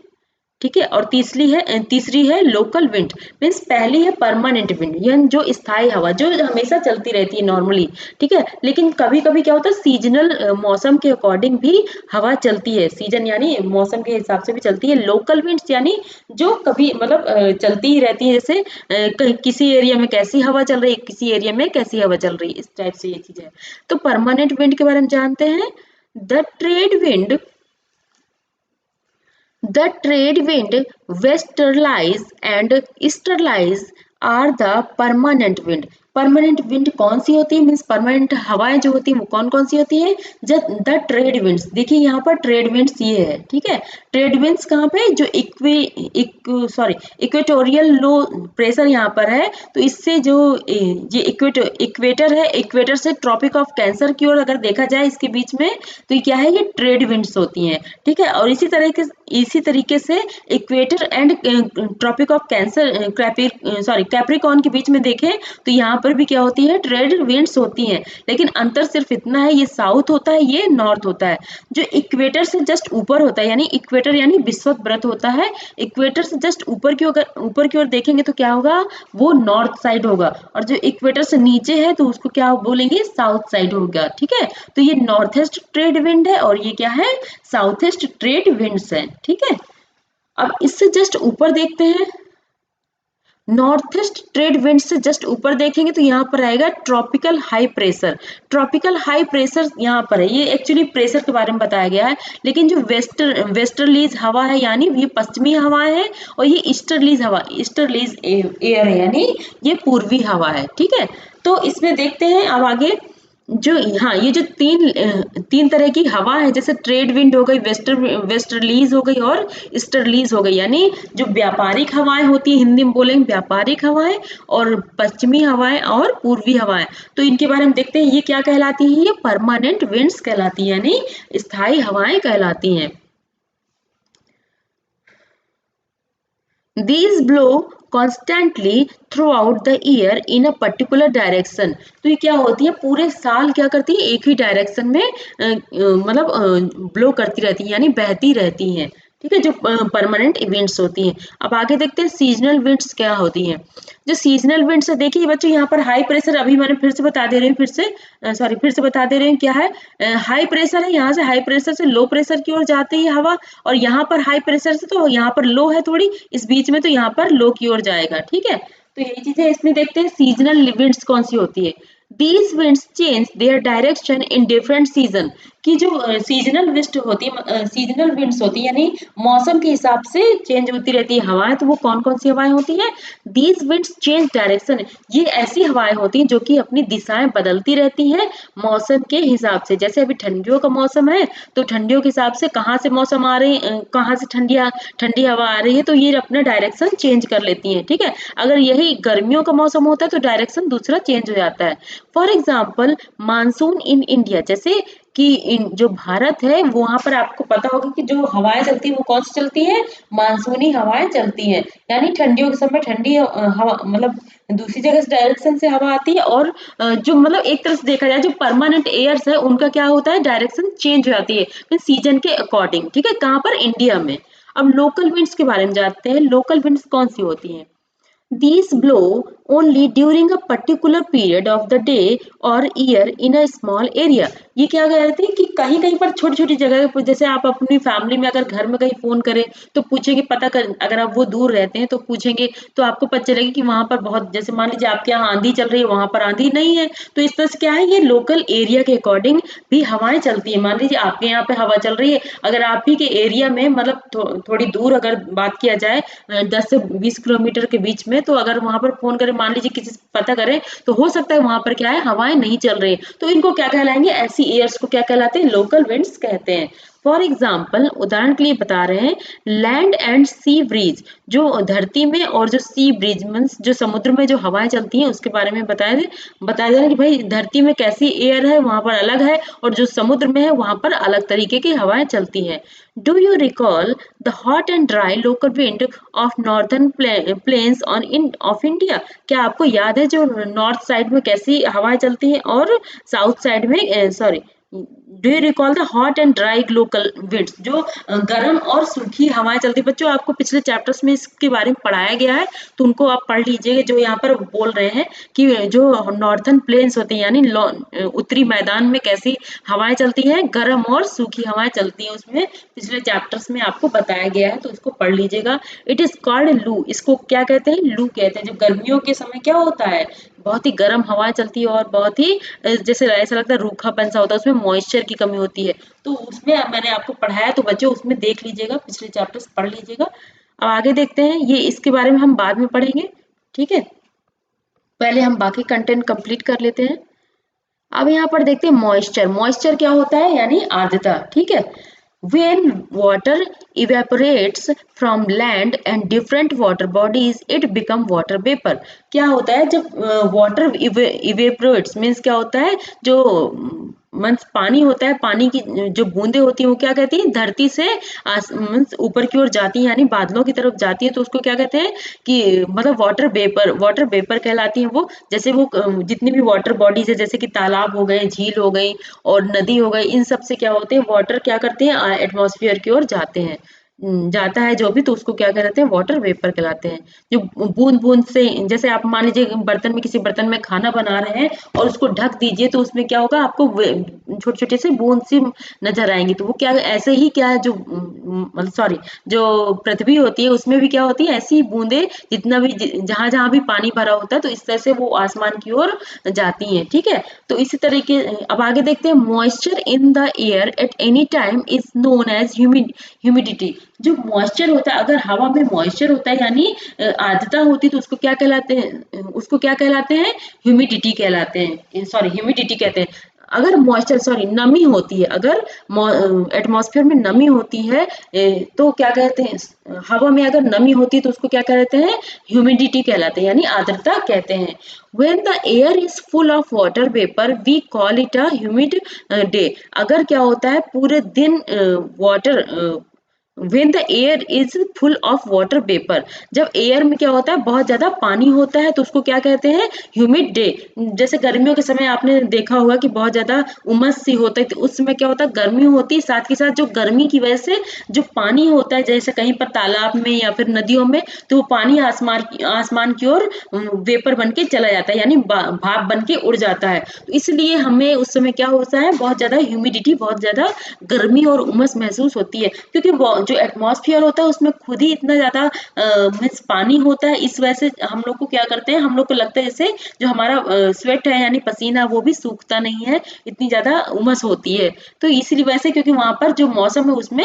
ठीक है। और तीसरी है लोकल विंड। मीन्स पहली है परमानेंट विंड, यानी जो स्थायी हवा जो हमेशा चलती रहती है नॉर्मली, ठीक है। लेकिन कभी कभी क्या होता है, सीजनल मौसम के अकॉर्डिंग भी हवा चलती है, सीजन यानी मौसम के हिसाब से भी चलती है। लोकल विंड्स यानी जो कभी मतलब चलती ही रहती है, जैसे किसी एरिया में कैसी हवा चल रही है, किसी एरिया में कैसी हवा चल रही है, इस टाइप से ये चीज है। तो परमानेंट विंड के बारे में जानते हैं। The trade wind The trade wind, westerlies and easterlies are the permanent wind. Permanent wind कौन सी होती है, मीन्स परमानेंट हवाएं जो होती है वो कौन कौन सी होती है। जब द ट्रेड विंड्स, देखिए यहाँ पर ट्रेड विंड्स ये है, ठीक है। ट्रेड विंड्स कहाँ पे, जो इक्वेटोरियल लो प्रेशर यहाँ पर है, तो इससे जो ये इक्वेटर है, इक्वेटर से ट्रॉपिक ऑफ कैंसर की ओर अगर देखा जाए इसके बीच में, तो ये क्या है, ये ट्रेड विंड्स होती हैं, ठीक है। और इसी तरीके से equator and tropic of cancer capricorn के बीच में देखें तो यहाँ पर भी क्या होती है, ट्रेड विंड्स होती हैं। लेकिन अंतर सिर्फ इतना है, ये साउथ होता है, ये नॉर्थ होता है। जो इक्वेटर से जस्ट ऊपर होता है, यानी इक्वेटर यानी विषुवत व्रत होता है, इक्वेटर से जस्ट ऊपर की ओर देखेंगे तो क्या होगा, वो नॉर्थ साइड होगा। और जो इक्वेटर से नीचे है तो उसको क्या बोलेंगे, साउथ साइड होगा, ठीक है। तो ये नॉर्थ ईस्ट ट्रेड विंड है और ये क्या है, साउथ ईस्ट ट्रेड विंड्स है, ठीक है। अब इससे जस्ट ऊपर देखते हैं, नॉर्थ ईस्ट ट्रेड विंड से जस्ट ऊपर देखेंगे तो यहाँ पर आएगा tropical high pressure. Tropical high pressure यहाँ पर है, ये एक्चुअली प्रेशर के बारे में बताया गया है। लेकिन जो वेस्टर्लीज हवा है, यानी ये पश्चिमी हवा है, और ये ईस्टर्लीज एयर है, यानी ये पूर्वी हवा है, ठीक है। तो इसमें देखते हैं अब आगे, जो हाँ, ये जो तीन तरह की हवा है, जैसे ट्रेड विंड हो गई, वेस्टर्लीज हो गई और ईस्टर्लीज हो गई, यानी जो व्यापारिक हवाएं होती है, हिंदी में बोलेंगे व्यापारिक हवाएं, और पश्चिमी हवाएं और पूर्वी हवाएं। तो इनके बारे में देखते हैं, ये क्या कहलाती है, ये परमानेंट विंड्स कहलाती है, यानी स्थायी हवाएं कहलाती हैं। These blow constantly throughout the year in a particular direction. तो ये क्या होती है, पूरे साल क्या करती है, एक ही डायरेक्शन में मतलब ब्लो करती रहती है, यानी बहती रहती हैं, ठीक है। जो परमानेंट इवेंट्स होती हैं। अब आगे देखते हैं सीजनल विंड्स क्या होती हैं। जो सीजनल विंड्स है, देखिए बच्चों यहाँ पर हाई प्रेशर, अभी मैंने फिर से बता दे रही हूँ, फिर से बता दे रही हूँ क्या है, हाई प्रेशर है, यहाँ से हाई प्रेशर से लो प्रेशर की ओर जाती है हवा, और यहाँ पर हाई प्रेशर से तो यहाँ पर लो है थोड़ी, इस बीच में तो यहाँ पर लो की ओर जाएगा, ठीक है। तो यही चीज है, इसमें देखते हैं सीजनल विंड्स कौन सी होती है। These winds change their direction in different season। की जो सीजनल सीजनल विंड्स होती है, यानी मौसम के हिसाब से चेंज होती रहती है हवाएं, तो वो कौन कौन सी हवाएं होती हैं। दीज विंड्स चेंज डायरेक्शन, ये ऐसी हवाएं होती हैं जो कि अपनी दिशाएं बदलती रहती हैं मौसम के हिसाब से। जैसे अभी ठंडियों का मौसम है, तो ठंडियों के हिसाब से कहाँ से मौसम आ रही है, कहाँ से ठंडी हवा आ रही है, तो ये अपना डायरेक्शन चेंज कर लेती हैं, ठीक है। अगर यही गर्मियों का मौसम होता है तो डायरेक्शन दूसरा चेंज हो जाता है। For example monsoon in India, जैसे कि जो भारत है वहां पर आपको पता होगा कि जो हवाएं चलती है वो कौन सी चलती है, मानसूनी हवाएं चलती हैं। यानी ठंडियों के समय ठंडी हवा मतलब दूसरी जगह से डायरेक्शन से हवा आती है, और जो मतलब एक तरह से देखा जाए जो परमानेंट एयर्स है उनका क्या होता है, डायरेक्शन चेंज हो जाती है सीजन के अकॉर्डिंग, ठीक है। कहाँ पर, इंडिया में। अब लोकल विंड्स के बारे में जानते हैं, लोकल विंड्स कौन सी होती हैं। These blow only during a particular period of the day or year in a small area। ये क्या कहते हैं कि कहीं कहीं पर छोटी छोटी जगह पर, जैसे आप अपनी फैमिली में अगर घर में कहीं फोन करें तो पूछेंगे, अगर आप वो दूर रहते हैं तो पूछेंगे, तो आपको पता चलेगा कि वहां पर बहुत, जैसे मान लीजिए आपके यहाँ आंधी चल रही है, वहां पर आंधी नहीं है। तो इस तरह से क्या है, ये लोकल एरिया के अकॉर्डिंग भी हवाएं चलती है। मान लीजिए आपके यहाँ पे हवा चल रही है, अगर आप ही के एरिया में मतलब थोड़ी दूर अगर बात किया जाए 10 से 20 किलोमीटर के बीच में, तो अगर वहां पर फोन करें, मान लीजिए किसी से पता करें, तो हो सकता है वहां पर क्या है, हवाएं नहीं चल रही, तो इनको क्या कहलाएंगे, ऐसी एयर्स को क्या कहलाते हैं, लोकल विंड्स कहते हैं। फॉर एग्जाम्पल उदाहरण के लिए बता रहे हैं, लैंड एंड सी ब्रीज, जो धरती में और जो सी ब्रीज मीन्स जो समुद्र में जो हवाएं चलती हैं उसके बारे में बताया जा रहा है कि भाई धरती में कैसी एयर है वहां पर अलग है और जो समुद्र में है वहां पर अलग तरीके की हवाएं चलती हैं। Do you recall the hot and dry local wind of northern plains on in of India? क्या आपको याद है जो नॉर्थ साइड में कैसी हवाएं चलती हैं और साउथ साइड में sorry, do you recall the hot and dry local winds, जो गर्म और सूखी हवाएं चलती? बच्चों आपको पिछले चैप्टर्स में इसके बारे में पढ़ाया गया है तो उनको आप पढ़ लीजिएगा। जो यहाँ पर बोल रहे हैं कि जो नॉर्थर्न प्लेन्स होते हैं यानी उत्तरी मैदान में कैसी हवाएं चलती हैं, गर्म और सूखी हवाएं चलती हैं, उसमें पिछले चैप्टर्स में आपको बताया गया है तो इसको पढ़ लीजिएगा। इट इज कॉल्ड लू, इसको क्या कहते हैं? लू कहते हैं। जो गर्मियों के समय क्या होता है, बहुत ही गर्म हवाएं चलती है और बहुत ही जैसे ऐसा लगता है रूखापन सा होता है, उसमें मॉइस्चर की कमी होती है। तो उसमें मैंने आपको पढ़ाया तो बच्चों उसमें देख लीजिएगा, पिछले चैप्टर्स पढ़ लीजिएगा। अब आगे देखते हैं, ये इसके बारे में हम बाद में पढ़ेंगे, ठीक है। पहले हम बाकी कंटेंट कंप्लीट कर लेते हैं। अब यहाँ पर देखते हैं मॉइस्चर। मॉइस्चर क्या होता है? यानी आर्द्रता, ठीक है। When water evaporates from land and different water bodies, it become water vapor. क्या होता है जब water evaporates means क्या होता है, जो मीन्स पानी होता है, पानी की जो बूंदे होती हैं वो क्या कहती हैं, धरती से मीन्स ऊपर की ओर जाती हैं यानी बादलों की तरफ जाती है तो उसको क्या कहते हैं कि मतलब वाटर वेपर कहलाती हैं वो। जैसे वो जितनी भी वाटर बॉडीज है जैसे कि तालाब हो गए, झील हो गई और नदी हो गई, इन सब से क्या होते हैं, वाटर क्या करते हैं एटमॉस्फेयर की ओर जाते हैं, जाता है जो भी, तो उसको क्या कहते हैं, वाटर वेपर कहलाते हैं। जो बूंद बूंद से, जैसे आप मान लीजिए बर्तन में, किसी बर्तन में खाना बना रहे हैं और उसको ढक दीजिए तो उसमें क्या होगा, आपको छोटे छोटे से बूंद सी नजर आएंगी। तो वो क्या ऐसे ही क्या है, जो मतलब सॉरी, जो पृथ्वी होती है उसमें भी क्या होती है, ऐसी बूंदे जितना भी जहां जहां भी पानी भरा होता है तो इस तरह से वो आसमान की ओर जाती हैं, ठीक है। तो इसी तरीके अब आगे देखते हैं, moisture in the air at any time is known as humidity. जो मॉइस्चर होता है, अगर हवा में मॉइस्चर होता है यानी आर्द्रता होती है तो उसको क्या कहलाते हैं, उसको क्या कहलाते हैं, ह्यूमिडिटी कहलाते हैं, सॉरी ह्यूमिडिटी कहते हैं। अगर मॉइस्चर सॉरी नमी होती है, अगर एटमॉस्फेयर में नमी होती है तो क्या कहते हैं, हवा में अगर नमी होती है तो उसको क्या कहते हैं, ह्यूमिडिटी कहलाते हैं यानी आर्द्रता कहते हैं। When the air is full of water vapor, we call it a humid day. अगर क्या होता है पूरे दिन water, when the air is full of water vapor, जब एयर में क्या होता है बहुत ज्यादा पानी होता है तो उसको क्या कहते हैं, ह्यूमिड डे। जैसे गर्मियों के समय आपने देखा होगा कि बहुत ज्यादा उमस सी होता है तो उस समय क्या होता है, गर्मी होती है, साथ के साथ जो गर्मी की वजह से जो पानी होता है जैसे कहीं पर तालाब में या फिर नदियों में, तो वो पानी आसमान की ओर वेपर बन के चला जाता है यानी भाप बन के उड़ जाता है। तो इसलिए हमें उस समय क्या होता है, बहुत ज्यादा ह्यूमिडिटी, बहुत ज्यादा गर्मी और उमस महसूस होती है, क्योंकि जो एटमॉस्फेयर होता है उसमें खुद ही इतना ज्यादा मीन्स पानी होता है। इस वजह से हम लोग को क्या करते हैं, हम लोग को लगता है जैसे जो हमारा स्वेट है यानी पसीना वो भी सूखता नहीं है, इतनी ज्यादा उमस होती है। तो इसी वजह से, क्योंकि वहां पर जो मौसम है उसमें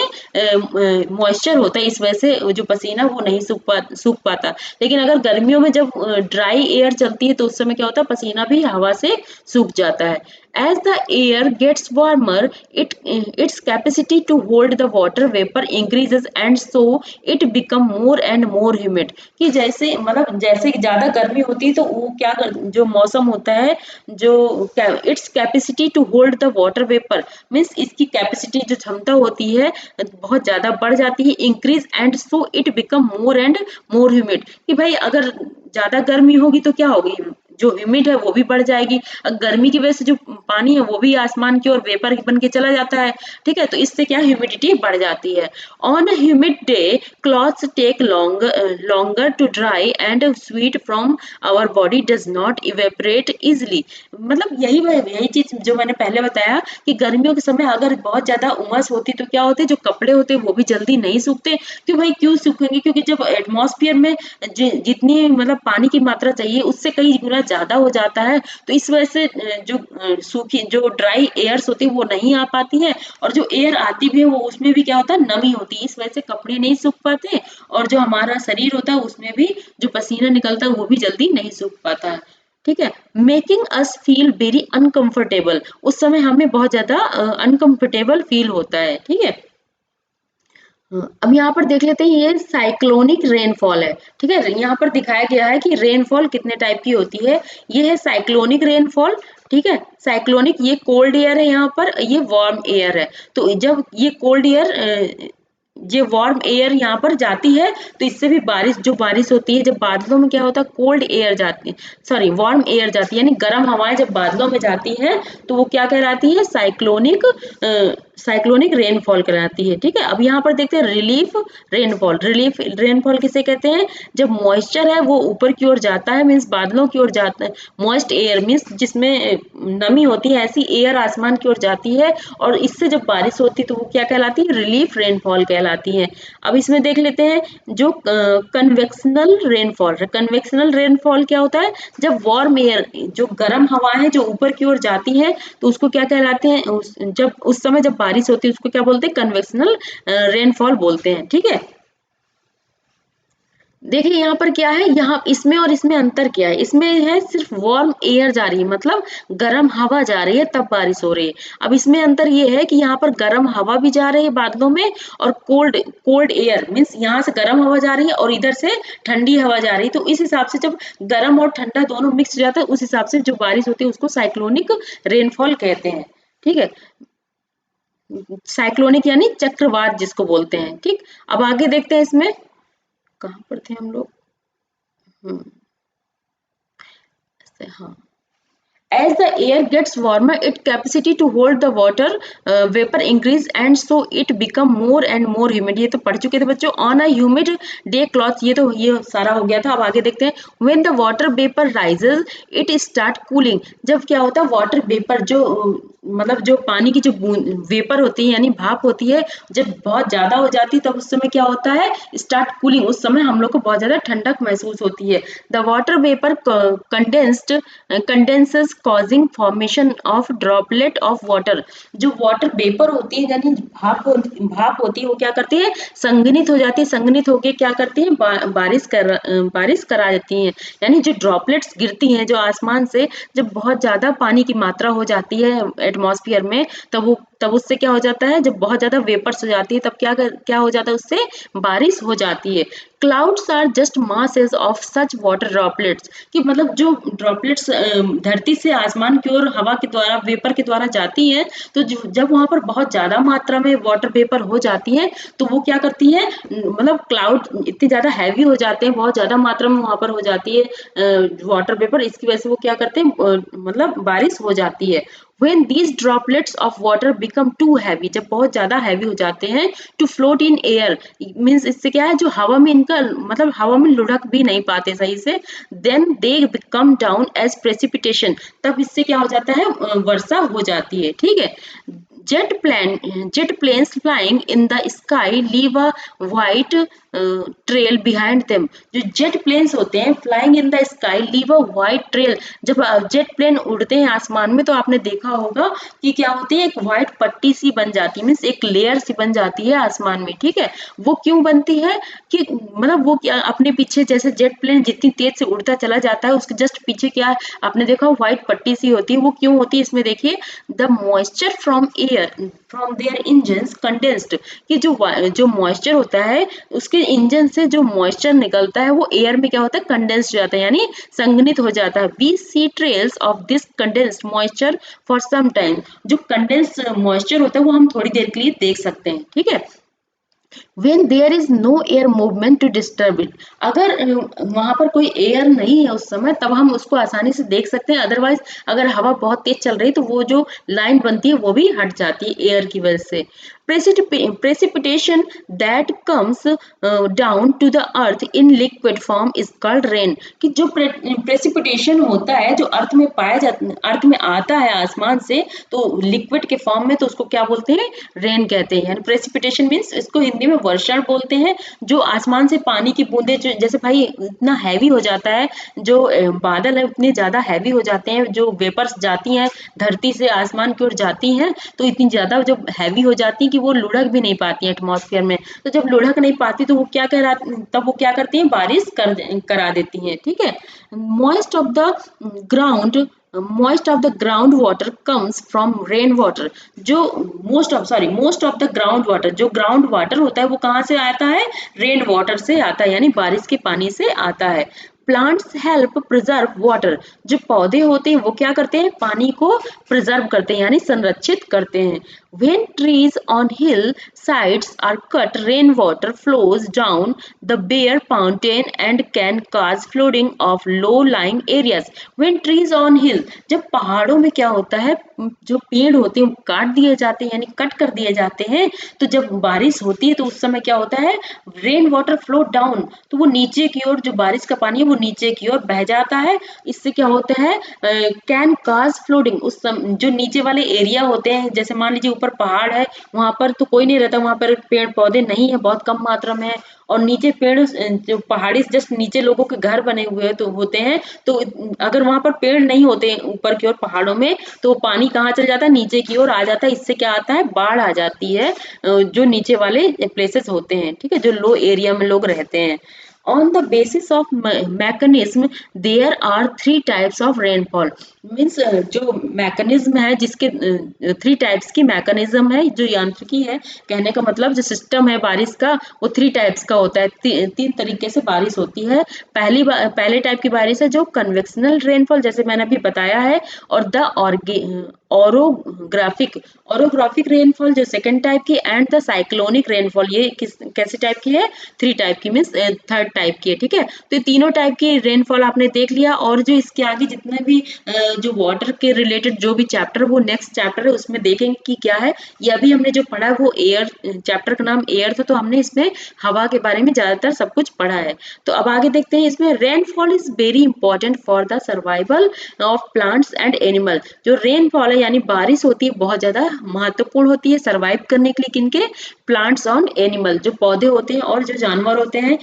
मॉइस्चर होता है, इस वजह से जो पसीना वो नहीं सूख पाता। लेकिन अगर गर्मियों में जब ड्राई एयर चलती है तो उस समय क्या होता है, पसीना भी हवा से सूख जाता है। As the air gets warmer, its capacity to hold the water vapor increases and so it become more and more humid। कि जैसे मतलब जैसे ज्यादा गर्मी होती है तो वो क्या जो मौसम होता है, जो its capacity to hold the water vapour means इसकी कैपेसिटी जो क्षमता होती है बहुत ज्यादा बढ़ जाती है, increase and so it become more and more humid. कि भाई अगर ज्यादा गर्मी होगी तो क्या होगी, जो ह्यूमिड है वो भी बढ़ जाएगी, गर्मी की वजह से जो पानी है वो भी आसमान की ओर वेपर बन के चला जाता है, ठीक है। तो इससे क्या ह्यूमिडिटी बढ़ जाती है। On a humid day clothes take longer to dry and sweat from our body does not evaporate easily. मतलब यही चीज जो मैंने पहले बताया कि गर्मियों के समय अगर बहुत ज्यादा उमस होती तो क्या होते, जो कपड़े होते वो भी जल्दी नहीं सूखते। क्यों भाई, क्यों सूखेंगे, क्योंकि जब एटमॉस्फेयर में जितनी मतलब पानी की मात्रा चाहिए उससे कई गुना ज्यादा हो जाता है, तो इस वजह से जो सूखी जो ड्राई एयर्स होती है वो नहीं आ पाती है, और जो एयर आती भी है वो उसमें भी क्या होता है, नमी होती है, इस वजह से कपड़े नहीं सूख पाते और जो हमारा शरीर होता है उसमें भी जो पसीना निकलता है वो भी जल्दी नहीं सूख पाता है, ठीक है। Making us feel very uncomfortable, उस समय हमें बहुत ज्यादा अनकंफर्टेबल फील होता है, ठीक है। अब यहाँ पर देख लेते हैं, ये साइक्लोनिक रेनफॉल है। ठीक है, यहाँ पर दिखाया गया है कि रेनफॉल कितने टाइप की होती है। ये है साइक्लोनिक रेनफॉल। ठीक है, साइक्लोनिक ये कोल्ड एयर है, यहाँ पर ये वार्म एयर है। तो जब ये कोल्ड एयर, ये वार्म एयर यहाँ पर जाती है तो इससे भी बारिश, जो बारिश होती है जब बादलों में, क्या होता है, कोल्ड एयर जाती है, सॉरी वार्म एयर जाती है, यानी गर्म हवाएं जब बादलों में जाती हैं तो वो क्या कहलाती है, साइक्लोनिक, साइक्लोनिक रेनफॉल कहलाती है। ठीक है, अब यहाँ पर देखते हैं रिलीफ रेनफॉल। रिलीफ रेनफॉल किसे कहते हैं, जब मॉइस्चर है वो ऊपर की ओर जाता है, मीन्स बादलों की ओर जाता है। मॉइस्ट एयर मीन्स जिसमें नमी होती है, ऐसी एयर आसमान की ओर जाती है और इससे जब बारिश होती है तो वो क्या कहलाती है, रिलीफ रेनफॉल कहलाती है। अब इसमें देख लेते हैं जो कन्वेक्शनल रेनफॉल। कन्वेक्शनल रेनफॉल क्या होता है, जब वार्म एयर, जो गर्म हवाएं जो ऊपर की ओर जाती हैं तो उसको क्या कहलाते हैं, जब उस समय जब बारिश होती है उसको क्या बोलते हैं, कन्वेक्शनल रेनफॉल बोलते हैं। ठीक है, देखिए यहाँ पर क्या है, यहाँ इसमें और इसमें अंतर क्या है, इसमें है सिर्फ वार्म एयर जा रही है, मतलब गर्म हवा जा रही है तब बारिश हो रही है। अब इसमें अंतर ये है कि यहाँ पर गर्म हवा भी जा रही है बादलों में, और कोल्ड कोल्ड एयर मीन्स यहाँ से गर्म हवा जा रही है और इधर से ठंडी हवा जा रही है। तो इस हिसाब से जब गर्म और ठंडा दोनों मिक्स हो जाता है, उस हिसाब से जो बारिश होती है उसको साइक्लोनिक रेनफॉल कहते हैं। ठीक है, साइक्लोनिक यानी चक्रवात जिसको बोलते हैं। ठीक, अब आगे देखते हैं इसमें, कहाँ पर थे हम लोग। हम्म, हाँ, as the air gets warmer, its capacity to hold the water vapor increase and so it become more and more humid। ये तो पढ़ चुके थे बच्चों। on a humid day cloth, ये तो ये सारा हो गया था। अब आगे देखते हैं, when the water vapor rises it start cooling। जब क्या होता है, वाटर वेपर जो मतलब जो पानी की जो वेपर होती है यानी भाप होती है, जब बहुत ज्यादा हो जाती है तब उस समय क्या होता है, स्टार्ट कूलिंग, उस समय हम लोग को बहुत ज्यादा ठंडक महसूस होती है। The water vapour condensed condenses causing formation of droplet of water. जो वाटर वेपर होती है यानी भाप होती है, वो क्या करती है, संघनित हो जाती है। संघनित होके क्या करती है, बारिश करा देती है। यानी जो ड्रॉपलेट्स गिरती हैं जो आसमान से, जब बहुत ज्यादा पानी की मात्रा हो जाती है एटमॉस्फेयर में, तब उससे क्या हो जाता है, जब बहुत ज्यादा वेपर्स हो जाती है तब क्या हो जाता है, उससे बारिश हो जाती है। Clouds are just masses of such water droplets, कि मतलब जो ड्रॉपलेट्स धरती से आसमान की ओर हवा के द्वारा, वेपर के द्वारा जाती हैं, तो जब वहां पर बहुत ज्यादा मात्रा में वाटर वेपर हो जाती है तो वो क्या करती है, मतलब क्लाउड इतने ज्यादा हैवी हो जाते हैं, बहुत ज्यादा मात्रा में वहां पर हो जाती है वाटर वेपर, इसकी वजह से वो क्या करते हैं, मतलब बारिश हो जाती है। when these droplets of water become too heavy, जब बहुत ज्यादा हैवी हो जाते हैं, to float in air means इससे क्या है, जो हवा में इनका मतलब हवा में लुढ़क भी नहीं पाते सही से, then they come down as precipitation, तब इससे क्या हो जाता है, वर्षा हो जाती है। ठीक है, jet planes flying in the sky leave a white trail behind them. जो जेट प्लेन्स होते हैं flying in the sky leave a white trail, जब जेट प्लेन उड़ते हैं आसमान में तो आपने देखा होगा कि क्या होती है, एक व्हाइट पट्टी सी बन जाती है, मीन्स एक लेयर सी बन जाती है आसमान में। ठीक है, वो क्यों बनती है कि मतलब वो क्या अपने पीछे, जैसे जेट प्लेन जितनी तेज से उड़ता चला जाता है उसके जस्ट पीछे क्या आपने देखा, व्हाइट पट्टी सी होती है। वो क्यों होती है, इसमें देखिए, the moisture from their engines condensed, कि जो मॉइस्चर होता है उसके इंजन से जो मॉइस्चर निकलता है वो एयर में क्या होता है, कंडेंस हो जाता है, यानी संघनित हो जाता है। We see trails of this condensed moisture for some time. जो कंडेंस मॉइस्चर होता है वो हम थोड़ी देर के लिए देख सकते हैं। ठीक है, when there is no air movement to disturb it, अगर वहां पर कोई एयर नहीं है उस समय तब हम उसको आसानी से देख सकते हैं। अदरवाइज अगर हवा बहुत तेज चल रही तो वो जो लाइन बनती है वो भी हट जाती है एयर की वजह से। precipitation that comes down to the earth in liquid form is called rain। कि जो प्रेसिपिटेशन होता है जो अर्थ में पाया जाता, अर्थ में आता है आसमान से तो लिक्विड के फॉर्म में, तो उसको क्या बोलते हैं, रेन कहते हैं। यानी प्रेसिपिटेशन मीन्स इसको हिंदी में वर्षण बोलते हैं। जो आसमान से पानी की बूंदे, जो जैसे भाई इतना हैवी हो जाता है, जो बादल है उतने ज्यादा हैवी हो जाते हैं, जो वेपर्स जाती हैं धरती से आसमान की ओर जाती हैं तो इतनी ज्यादा जो हैवी हो जाती है कि वो लुढ़क भी नहीं पाती है एटमॉस्फेयर में। तो जब लुढ़क नहीं पाती तो वो क्या करा, तब वो क्या करती हैं, बारिश करा देती हैं। ठीक है, moist of the ground most of the ground water comes from rain water. जो most of the ground water, जो ग्राउंड वाटर होता है वो कहाँ से आता है? रेन वाटर से आता है, यानी बारिश के पानी से आता है। Plants help preserve water. जो पौधे होते हैं वो क्या करते हैं? पानी को प्रिजर्व करते हैं, यानी संरक्षित करते हैं। When trees on hill sides are cut, rainwater flows down the bare mountain and can cause flooding of low-lying areas. When trees on hill, जब पहाड़ों में क्या होता है, जो पेड़ होते हैं वो काट दिए जाते हैं, यानी कट कर दिए जाते हैं, तो जब बारिश होती है तो उस समय क्या होता है? रेन वाटर फ्लो डाउन, तो वो नीचे की ओर, जो बारिश का पानी है वो नीचे की ओर बह जाता है। इससे क्या होता है? Can cause flooding. जो नीचे वाले एरिया होते हैं, जैसे मान लीजिए ऊपर पहाड़ है, वहां पर तो कोई नहीं रहता, वहां पर पेड़ पौधे नहीं है, बहुत कम मात्रा में है, और नीचे पेड़, जो पहाड़ी से जस्ट नीचे लोगों के घर बने हुए तो होते हैं, तो अगर वहां पर पेड़ नहीं होते ऊपर की ओर पहाड़ों में, तो पानी कहाँ चल जाता है? नीचे की ओर आ जाता है। इससे क्या आता है? बाढ़ आ जाती है, जो नीचे वाले प्लेसेस होते हैं, ठीक है, जो लो एरिया में लोग रहते हैं। On the basis of mechanism, there are three types of rainfall. Means जो मैकेनिज्म है, जिसके 3 टाइप्स की मैकेनिज्म है, जो यांत्रिकी है, कहने का मतलब जो सिस्टम है बारिश का, वो 3 टाइप्स का होता है। 3 तरीके से बारिश होती है। पहले टाइप की बारिश है जो कन्वेक्शनल रेनफॉल, जैसे मैंने अभी बताया है, और द ओरोग्राफिक रेनफॉल जो सेकंड टाइप की, एंड द साइक्लोनिक रेनफॉल, ये कैसे टाइप की है? 3 टाइप की, मीन्स थर्ड टाइप की है, ठीक है। तो ये तीनों टाइप की रेनफॉल आपने देख लिया, और जो इसके आगे जितने भी जो वाटर के रिलेटेड जो भी चैप्टर, वो नेक्स्ट चैप्टर है, उसमें देखेंगे कि क्या है। ये अभी हमने जो पढ़ा वो एयर, चैप्टर का नाम एयर था, तो हमने इसमें हवा के बारे में ज्यादातर सब कुछ पढ़ा है। तो अब आगे देखते हैं, इसमें rainfall is very important for the survival of plants and animal. जो रेनफॉल है यानी बारिश होती है, बहुत ज्यादा महत्वपूर्ण होती है सर्वाइव करने के लिए, किनके? प्लांट्स और एनिमल, जो पौधे होते हैं और जो जानवर होते हैं,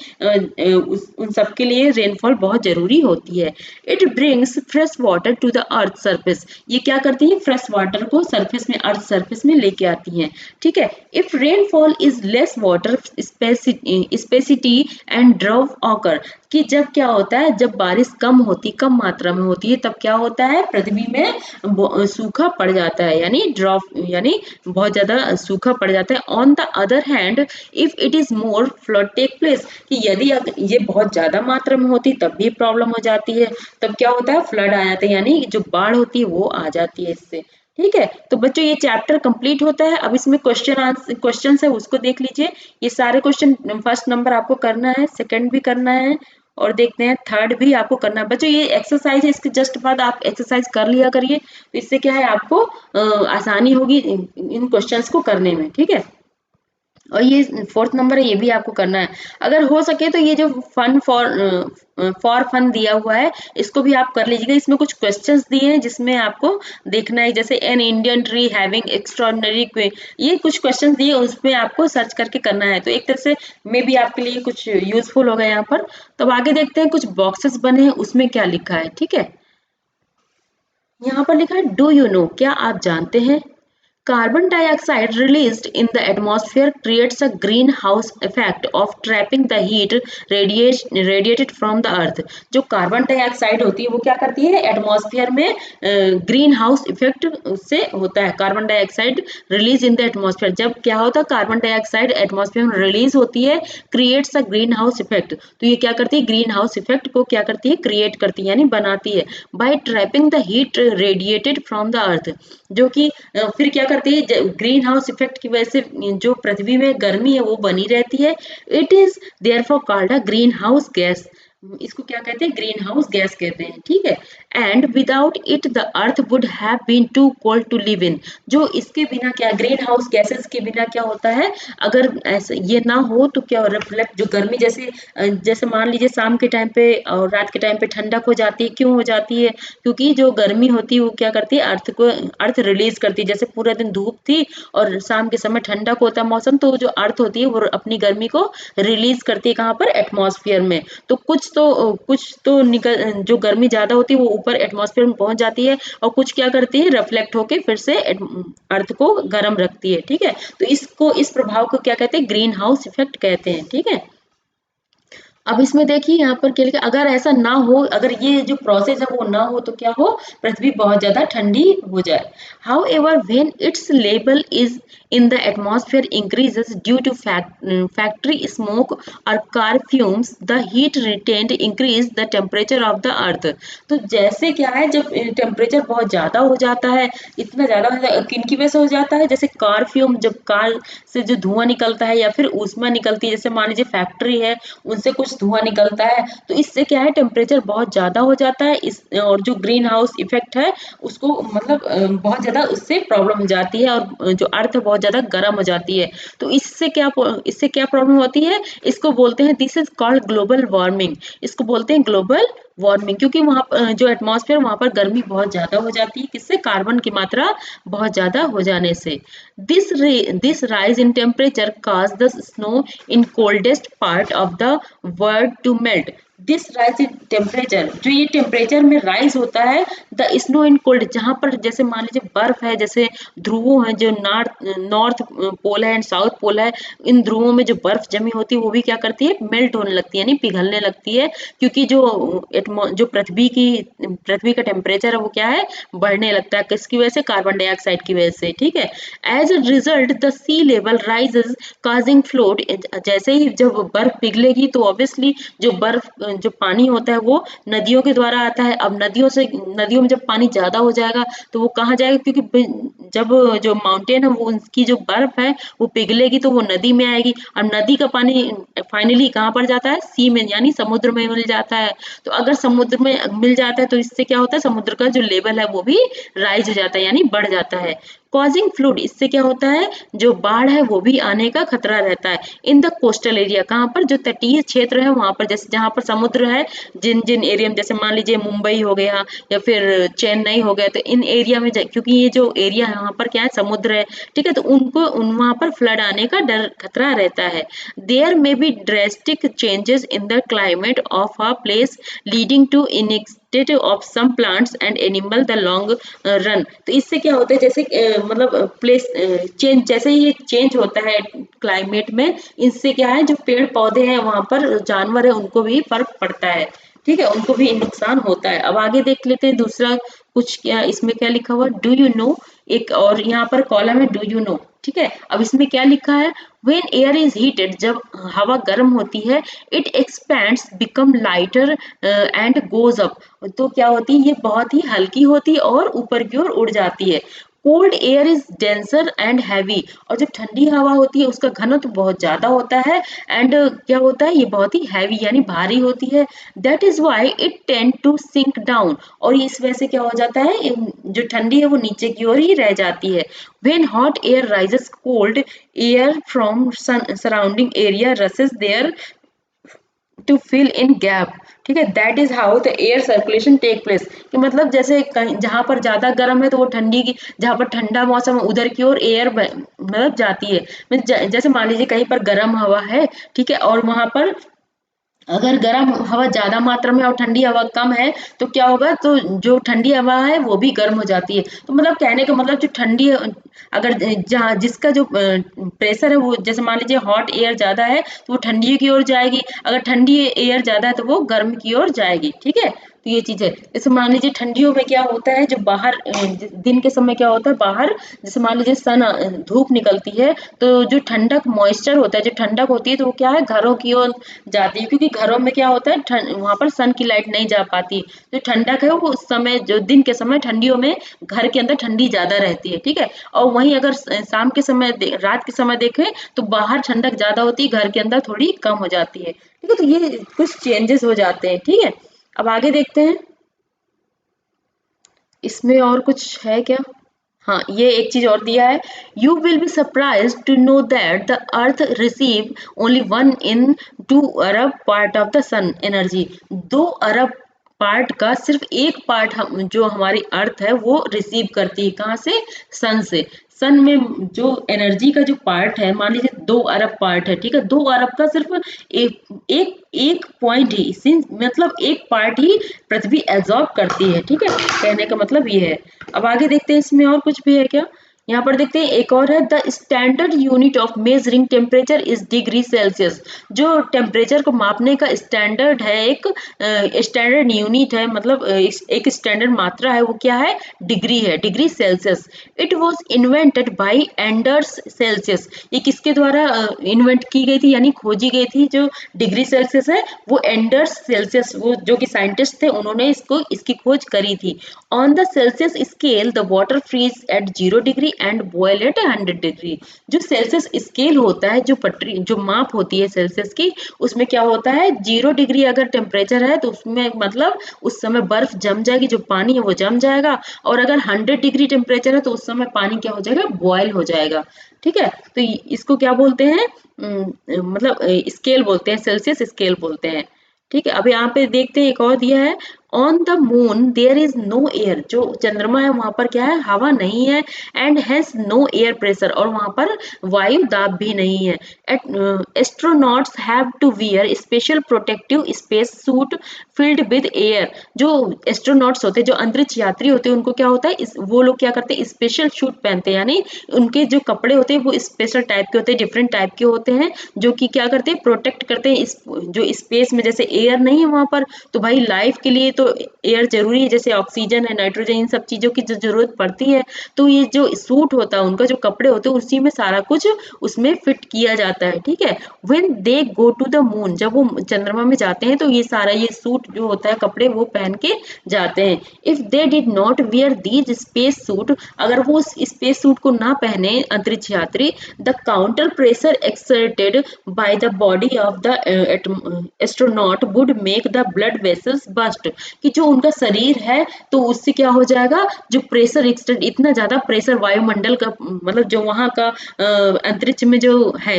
उन सब के लिए रेनफॉल बहुत जरूरी होती है। It brings fresh water to the earth surface. ये क्या करती है? फ्रेश वाटर को सरफेस में, अर्थ सरफेस में लेके आती हैं, ठीक है। If rainfall is less, water scarcity and drought occur, कि जब क्या होता है? जब बारिश कम मात्रा में होती है, तब क्या होता है? पृथ्वी में सूखा पड़ जाता है, यानी ड्रॉप, यानी बहुत ज्यादा सूखा पड़ जाता है। On the other hand, if it is more, flood take place, कि यदि ये बहुत ज्यादा मात्रा में होती तब भी प्रॉब्लम हो जाती है, तब क्या होता है? फ्लड आ जाते हैं, यानी जो बाढ़ होती है वो आ जाती है इससे, ठीक है। तो बच्चों ये चैप्टर कंप्लीट होता है। अब इसमें क्वेश्चन है, उसको देख लीजिए। ये सारे क्वेश्चन फर्स्ट नंबर आपको करना है, सेकंड भी करना है, और देखते हैं थर्ड भी आपको करना है। बच्चों ये एक्सरसाइज है, इसके जस्ट बाद आप एक्सरसाइज कर लिया करिए, तो इससे क्या है? आपको आसानी होगी इन क्वेश्चंस को करने में, ठीक है। और ये फोर्थ नंबर है, ये भी आपको करना है। अगर हो सके तो ये जो फन फॉर फन दिया हुआ है, इसको भी आप कर लीजिएगा। इसमें कुछ क्वेश्चंस दिए हैं जिसमें आपको देखना है, जैसे an Indian tree having extraordinary, ये कुछ क्वेश्चंस दिए, उसमें आपको सर्च करके करना है। तो एक तरह से मे बी आपके लिए कुछ यूजफुल होगा यहाँ पर। तो अब आगे देखते हैं, कुछ बॉक्सेस बने हैं, उसमें क्या लिखा है, ठीक है। यहाँ पर लिखा है, डू यू नो, क्या आप जानते हैं? Carbon dioxide released in the atmosphere creates a greenhouse effect of trapping the heat radiated from the earth. जो कार्बन डाइऑक्साइड होती है वो क्या करती है? एटमॉस्फेयर में ग्रीन हाउस इफेक्ट से होता है। Carbon dioxide release in the atmosphere, जब क्या होता है? कार्बन डाइऑक्साइड एटमॉस्फेयर में रिलीज होती है, creates a green house effect. तो ये क्या करती है? ग्रीन हाउस इफेक्ट को क्या करती है? क्रिएट करती है, यानी बनाती है, by trapping the heat radiated from the earth. जो कि फिर क्या करती है? ग्रीन हाउस इफेक्ट की वजह से जो पृथ्वी में गर्मी है वो बनी रहती है। It is therefore called a green house gas. इसको क्या कहते हैं? ग्रीन हाउस गैस कहते हैं, ठीक है। And without it the earth would have been too cold to live in. जो इसके बिना क्या, ग्रीन हाउस गैसेस के बिना क्या होता है? अगर ऐसा ये ना हो तो क्या रिफ्लेक्ट, जो गर्मी, जैसे मान लीजिए शाम के टाइम पे और रात के टाइम पे ठंडक हो जाती है, क्यों हो जाती है? क्योंकि जो गर्मी होती है वो क्या करती है? अर्थ रिलीज करती है। जैसे पूरा दिन धूप थी और शाम के समय ठंडक होता है मौसम, तो जो अर्थ होती है वो अपनी गर्मी को रिलीज करती है, कहाँ पर? एटमॉस्फेयर में। तो कुछ तो निकल, जो गर्मी ज्यादा होती है वो ऊपर एटमॉस्फेयर में पहुंच जाती है, और कुछ क्या करती है? रिफ्लेक्ट होके फिर से अर्थ को गर्म रखती है, ठीक है। तो इस प्रभाव को क्या कहते हैं? ग्रीन हाउस इफेक्ट कहते हैं, ठीक है। अब इसमें देखिए यहाँ पर क्या लिखा, अगर ऐसा ना हो, अगर ये जो प्रोसेस है वो ना हो तो क्या हो, पृथ्वी बहुत ज्यादा ठंडी हो जाए। However when its level is in the atmosphere increases due to factory smoke और car fumes, the heat retained increase the temperature of the earth. तो जैसे क्या है, जब टेम्परेचर बहुत ज्यादा हो जाता है, इतना ज्यादा हो जाता है, किन की वजह से हो जाता है, जैसे कार फ्यूम, जब कार से जो धुआं निकलता है या फिर ऊष्मा निकलती है, जैसे मान लीजिए फैक्ट्री है, उनसे कुछ धुआं निकलता है, तो इससे क्या है, टेम्परेचर बहुत ज्यादा हो जाता है। इस और जो ग्रीन हाउस इफेक्ट है उसको मतलब बहुत ज्यादा उससे प्रॉब्लम हो जाती है, और जो अर्थ है बहुत ज्यादा गर्म हो जाती है। तो इससे क्या प्रॉब्लम होती है, इसको बोलते हैं, this is called global warming. इसको बोलते हैं ग्लोबल वार्मिंग, क्योंकि वहां पर जो एटमॉस्फेयर, वहां पर गर्मी बहुत ज्यादा हो जाती है, किससे, कार्बन की मात्रा बहुत ज्यादा हो जाने से। This rise in temperature caused the snow in coldest part of the world to melt. This rise in temperature, जो ये टेम्परेचर में राइज होता है, द स्नो इन कोल्ड, जहाँ पर जैसे मान लीजिए बर्फ है, जैसे ध्रुवों है, जो नॉर्थ पोल है एंड साउथ पोल है, इन ध्रुवों में जो बर्फ जमी होती है वो भी क्या करती है, मेल्ट होने लगती है, यानी पिघलने लगती है, क्योंकि जो पृथ्वी का टेम्परेचर है वो क्या है, बढ़ने लगता है, किसकी वजह से, कार्बन डाइऑक्साइड की वजह से, ठीक है। As a result the sea level rises causing flood, जैसे ही जब बर्फ पिघलेगी तो ऑब्वियसली जो पानी होता है वो नदियों के द्वारा आता है। अब नदियों में जब पानी ज्यादा हो जाएगा तो वो कहाँ जाएगा, क्योंकि जब जो माउंटेन है वो उनकी जो बर्फ है वो पिघलेगी तो वो नदी में आएगी, और नदी का पानी फाइनली कहाँ पर जाता है, सी में, यानी समुद्र में मिल जाता है। तो अगर समुद्र में मिल जाता है तो इससे क्या होता है, समुद्र का जो लेवल है वो भी राइज हो जाता है, यानी बढ़ जाता है। कॉजिंग फ्लूड, इससे क्या होता है, जो बाढ़ है वो भी आने का खतरा रहता है। इन द कोस्टल एरिया, कहाँ पर, जो तटीय क्षेत्र है वहां पर, जैसे जहाँ पर समुद्र है, जिन जिन एरिया में, जैसे मान लीजिए मुंबई हो गया या फिर चेन्नई हो गया, तो इन एरिया में क्योंकि ये जो एरिया है वहां पर क्या है, समुद्र है, ठीक है, तो वहां पर फ्लड आने का डर खतरा रहता है। There may be drastic changes in the climate of a place leading to इनएक्सटेड of some plants and animal the long run. तो इससे क्या होता है, जैसे मतलब प्लेस चेंज, जैसे ही चेंज होता है क्लाइमेट में, इससे क्या है, जो पेड़ पौधे हैं वहां पर, जानवर है, उनको भी फर्क पड़ता है, ठीक है, उनको भी नुकसान होता है। अब आगे देख लेते हैं दूसरा, कुछ क्या इसमें क्या लिखा हुआ, डू यू नो, एक और यहाँ पर कॉलम है, डू यू नो, ठीक है। अब इसमें क्या लिखा है, व्हेन एयर इज हीटेड, जब हवा गर्म होती है, it expands become lighter and goes up, तो क्या होती है, ये बहुत ही हल्की होती है और ऊपर की ओर उड़ जाती है। Cold air is denser and heavy, और जो ठंडी हवा होती है उसका घनत्व बहुत ज्यादा होता है, एंड क्या होता है, ये बहुत ही हैवी यानी भारी होती है। That is why it tend to sink down, और इस वजह से क्या हो जाता है, जो ठंडी है वो नीचे की ओर ही रह जाती है। When hot air rises, cold air from surrounding area rushes there to fill in gap, ठीक है। That is how the air circulation take place, कि मतलब जैसे कहीं जहां पर ज्यादा गर्म है तो वो ठंडी की, जहां पर ठंडा मौसम है उधर की ओर एयर मतलब जाती है। जैसे मान लीजिए कहीं पर गर्म हवा है, ठीक है, और वहां पर अगर गर्म हवा ज्यादा मात्रा में और ठंडी हवा कम है तो क्या होगा, तो जो ठंडी हवा है वो भी गर्म हो जाती है। तो मतलब कहने का मतलब, जो ठंडी, अगर जहाँ जिसका जो प्रेशर है वो, जैसे मान लीजिए हॉट एयर ज्यादा है तो वो ठंडी की ओर जाएगी, अगर ठंडी एयर ज्यादा है तो वो गर्म की ओर जाएगी, ठीक है। तो ये चीज है। जैसे मान लीजिए ठंडियों में क्या होता है, जो बाहर दिन के समय क्या होता है, बाहर जैसे मान लीजिए धूप निकलती है, तो जो ठंडक मॉइस्चर होता है, जो ठंडक होती है, तो वो क्या है, घरों की ओर जाती है, क्योंकि घरों में क्या होता है, वहां पर सन की लाइट नहीं जा पाती, जो ठंडक है वो उस समय, जो दिन के समय ठंडियों में घर के अंदर ठंडी ज्यादा रहती है, ठीक है। और वहीं अगर शाम के समय रात के समय देखें तो बाहर ठंडक ज्यादा होती है, घर के अंदर थोड़ी कम हो जाती है, ठीक है। तो ये कुछ चेंजेस हो जाते हैं, ठीक है। अब आगे देखते हैं, इसमें और कुछ है क्या। हाँ, ये एक चीज और दिया है, you will be surprise to know that the earth receive only 1 in 2 Arab part of the sun energy. 2 Arab part का सिर्फ एक पार्ट हम, जो हमारी अर्थ है वो रिसीव करती है, कहाँ से, सन से। सन में जो एनर्जी का जो पार्ट है, मान लीजिए 2 अरब पार्ट है, ठीक है, 2 अरब का सिर्फ एक एक एक पॉइंट ही, मतलब एक पार्ट ही पृथ्वी एब्जॉर्ब करती है, ठीक है, कहने का मतलब ये है। अब आगे देखते हैं इसमें और कुछ भी है क्या। यहाँ पर देखते हैं एक और है, the standard unit of measuring temperature is degree Celsius. जो टेम्परेचर को मापने का स्टैंडर्ड है, एक स्टैंडर्ड यूनिट है, मतलब एक स्टैंडर्ड मात्रा है, वो क्या है, डिग्री है, degree Celsius. It was invented by Anders Celsius. ये किसके द्वारा इन्वेंट की गई थी, यानी खोजी गई थी जो डिग्री सेल्सियस है, वो एंडर्स सेल्सियस, वो जो कि साइंटिस्ट थे, उन्होंने इसकी खोज करी थी। On the Celsius scale the water freeze at 0 degree and boil at 100 degree. जो सेल्सियस स्केल होता है, जो माप होती है सेल्सियस की, उसमें क्या होता है, 0 डिग्री अगर टेम्परेचर है तो उसमें मतलब उस समय बर्फ जम जाएगी, जो पानी है वो जम जाएगा। और अगर 100 डिग्री टेम्परेचर है तो उस समय पानी क्या हो जाएगा, बॉयल हो जाएगा। ठीक है, तो इसको क्या बोलते हैं, मतलब स्केल बोलते हैं, सेल्सियस स्केल बोलते हैं। ठीक है, अब यहाँ पे देखते हैं एक और दिया है, on the moon there is no air. जो चंद्रमा है वहां पर क्या है, हवा नहीं है, and has no air pressure, और वहां पर वायु दाब भी नहीं है। Astronauts have to wear special protective space suit filled with air. जो एस्ट्रोनॉट्स होते हैं, जो अंतरिक्ष यात्री होते हैं, उनको क्या होता है, वो लोग क्या करते हैं, स्पेशल सूट पहनते हैं, यानी उनके जो कपड़े होते हैं वो स्पेशल टाइप के होते हैं, डिफरेंट टाइप के होते हैं, जो कि क्या करते हैं, प्रोटेक्ट करते हैं जो स्पेस में, जैसे एयर नहीं है वहां पर, तो भाई लाइफ के लिए तो एयर जरूरी है, जैसे ऑक्सीजन है, नाइट्रोजन, इन सब चीजों की जो जरूरत पड़ती है। तो ये जो सूट होता है उनका, जो कपड़े होते हैं, उसी में सारा कुछ उसमें फिट किया जाता है। ठीक है, when they go to the moon, जब वो चंद्रमा में जाते हैं तो ये सारा ये सूट जो होता है, कपड़े, वो पहन के जाते हैं। If they did not wear these space suit, अगर वो उस स्पेस सूट को ना पहने अंतरिक्ष यात्री, the counter pressure exerted by the body of the astronaut would make the blood vessels burst. कि जो उनका शरीर है तो उससे क्या हो जाएगा, जो प्रेशर एक्सटेंड, इतना ज्यादा प्रेशर वायुमंडल का, मतलब जो वहां का अंतरिक्ष में जो है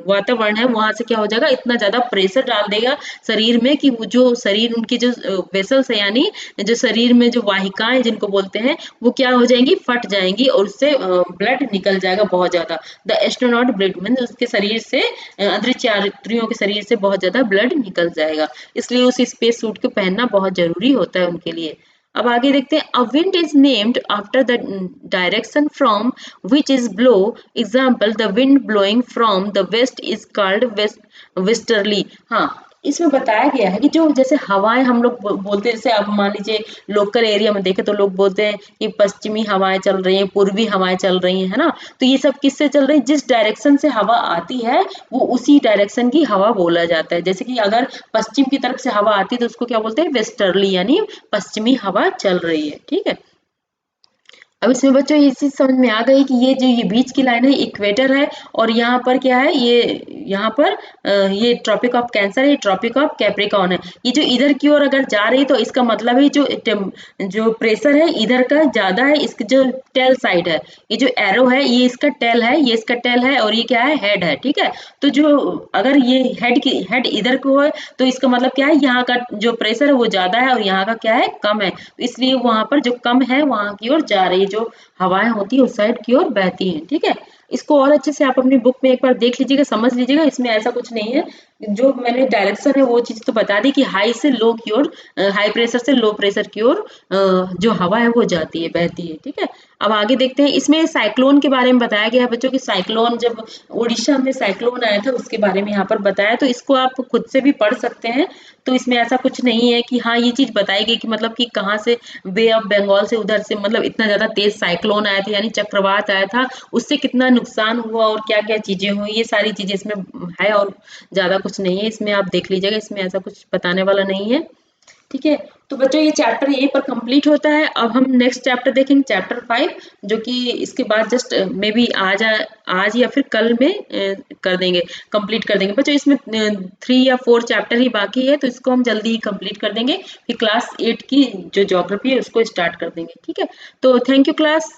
वातावरण है, वहां से क्या हो जाएगा, इतना ज्यादा प्रेशर डाल देगा शरीर में कि वो जो शरीर, उनकी जो वेसल्स है, यानी जो शरीर में जो वाहिकाएं जिनको बोलते हैं, वो क्या हो जाएंगी, फट जाएंगी, और उससे ब्लड निकल जाएगा बहुत ज्यादा। द एस्ट्रोनॉट ब्लड, मतलब उसके शरीर से, अंतरिक्ष यात्रियों के शरीर से बहुत ज्यादा ब्लड निकल जाएगा, इसलिए उस स्पेस सूट को पहनना बहुत जरूरी होता है उनके लिए। अब आगे देखते हैं, a wind is named after the direction from which is blow. Example, the wind blowing from the west is called westerly. हाँ, इसमें बताया गया है कि जो जैसे हवाएं हम लोग बोलते हैं, जैसे अब मान लीजिए लोकल एरिया में देखें तो लोग बोलते हैं कि पश्चिमी हवाएं चल रही हैं, पूर्वी हवाएं चल रही हैं, है ना। तो ये सब किससे चल रही है, जिस डायरेक्शन से हवा आती है वो उसी डायरेक्शन की हवा बोला जाता है। जैसे कि अगर पश्चिम की तरफ से हवा आती है तो उसको क्या बोलते हैं, वेस्टर्ली, यानी पश्चिमी हवा चल रही है। ठीक है, अब इसमें बच्चों ये चीज समझ में आ गई कि ये जो ये बीच की लाइन है, इक्वेटर है, और यहाँ पर क्या है, ये यहाँ पर ये ट्रॉपिक ऑफ कैंसर है, ये ट्रॉपिक ऑफ कैप्रिकॉर्न है। ये जो इधर की ओर अगर जा रही है तो इसका मतलब है जो प्रेशर है इधर का ज्यादा है, इसकी जो टेल साइड है, ये जो एरो है ये इसका टेल है, ये इसका टेल है, और ये क्या है, हेड है। ठीक है, तो जो अगर ये हेड इधर को है तो इसका मतलब क्या है, यहाँ का जो प्रेशर है वो ज्यादा है और यहाँ का क्या है, कम है, तो इसलिए वहां पर जो कम है वहां की ओर जा रही है, जो हवाएं होती है उस साइड की ओर बहती हैं। ठीक है, इसको और अच्छे से आप अपनी बुक में एक बार देख लीजिएगा, समझ लीजिएगा, इसमें ऐसा कुछ नहीं है। जो मैंने डायरेक्शन है वो चीज तो बता दी कि हाई से लो की ओर, हाई प्रेशर से लो प्रेशर की ओर जो हवा है वो जाती है, बहती है। ठीक है, अब आगे देखते हैं, इसमें साइक्लोन के बारे में बताया गया है बच्चों की। साइक्लोन, जब उड़ीसा में साइक्लोन आया था उसके बारे में यहाँ पर बताया, तो इसको आप खुद से भी पढ़ सकते हैं। तो इसमें ऐसा कुछ नहीं है कि हाँ ये चीज बताई गई कि मतलब कि कहाँ से, बे ऑफ बंगाल से उधर से, मतलब इतना ज्यादा तेज साइक्लोन आया था, यानी चक्रवात आया था, उससे कितना नुकसान हुआ और क्या क्या चीजें हुई, ये सारी चीजें इसमें है, और ज्यादा कुछ नहीं है इसमें, आप देख लीजिएगा, इसमें ऐसा कुछ बताने वाला नहीं है। ठीक है, तो बच्चों ये चैप्टर यहीं पर कंप्लीट होता है। अब हम नेक्स्ट चैप्टर देखेंगे, चैप्टर 5, जो कि इसके बाद जस्ट मे बी आज या फिर कल में कर देंगे, कंप्लीट कर देंगे बच्चों। इसमें 3 या 4 चैप्टर ही बाकी है, तो इसको हम जल्दी ही कंप्लीट कर देंगे, फिर क्लास 8 की जो ज्योग्राफी है उसको स्टार्ट कर देंगे। ठीक है, तो थैंक यू क्लास।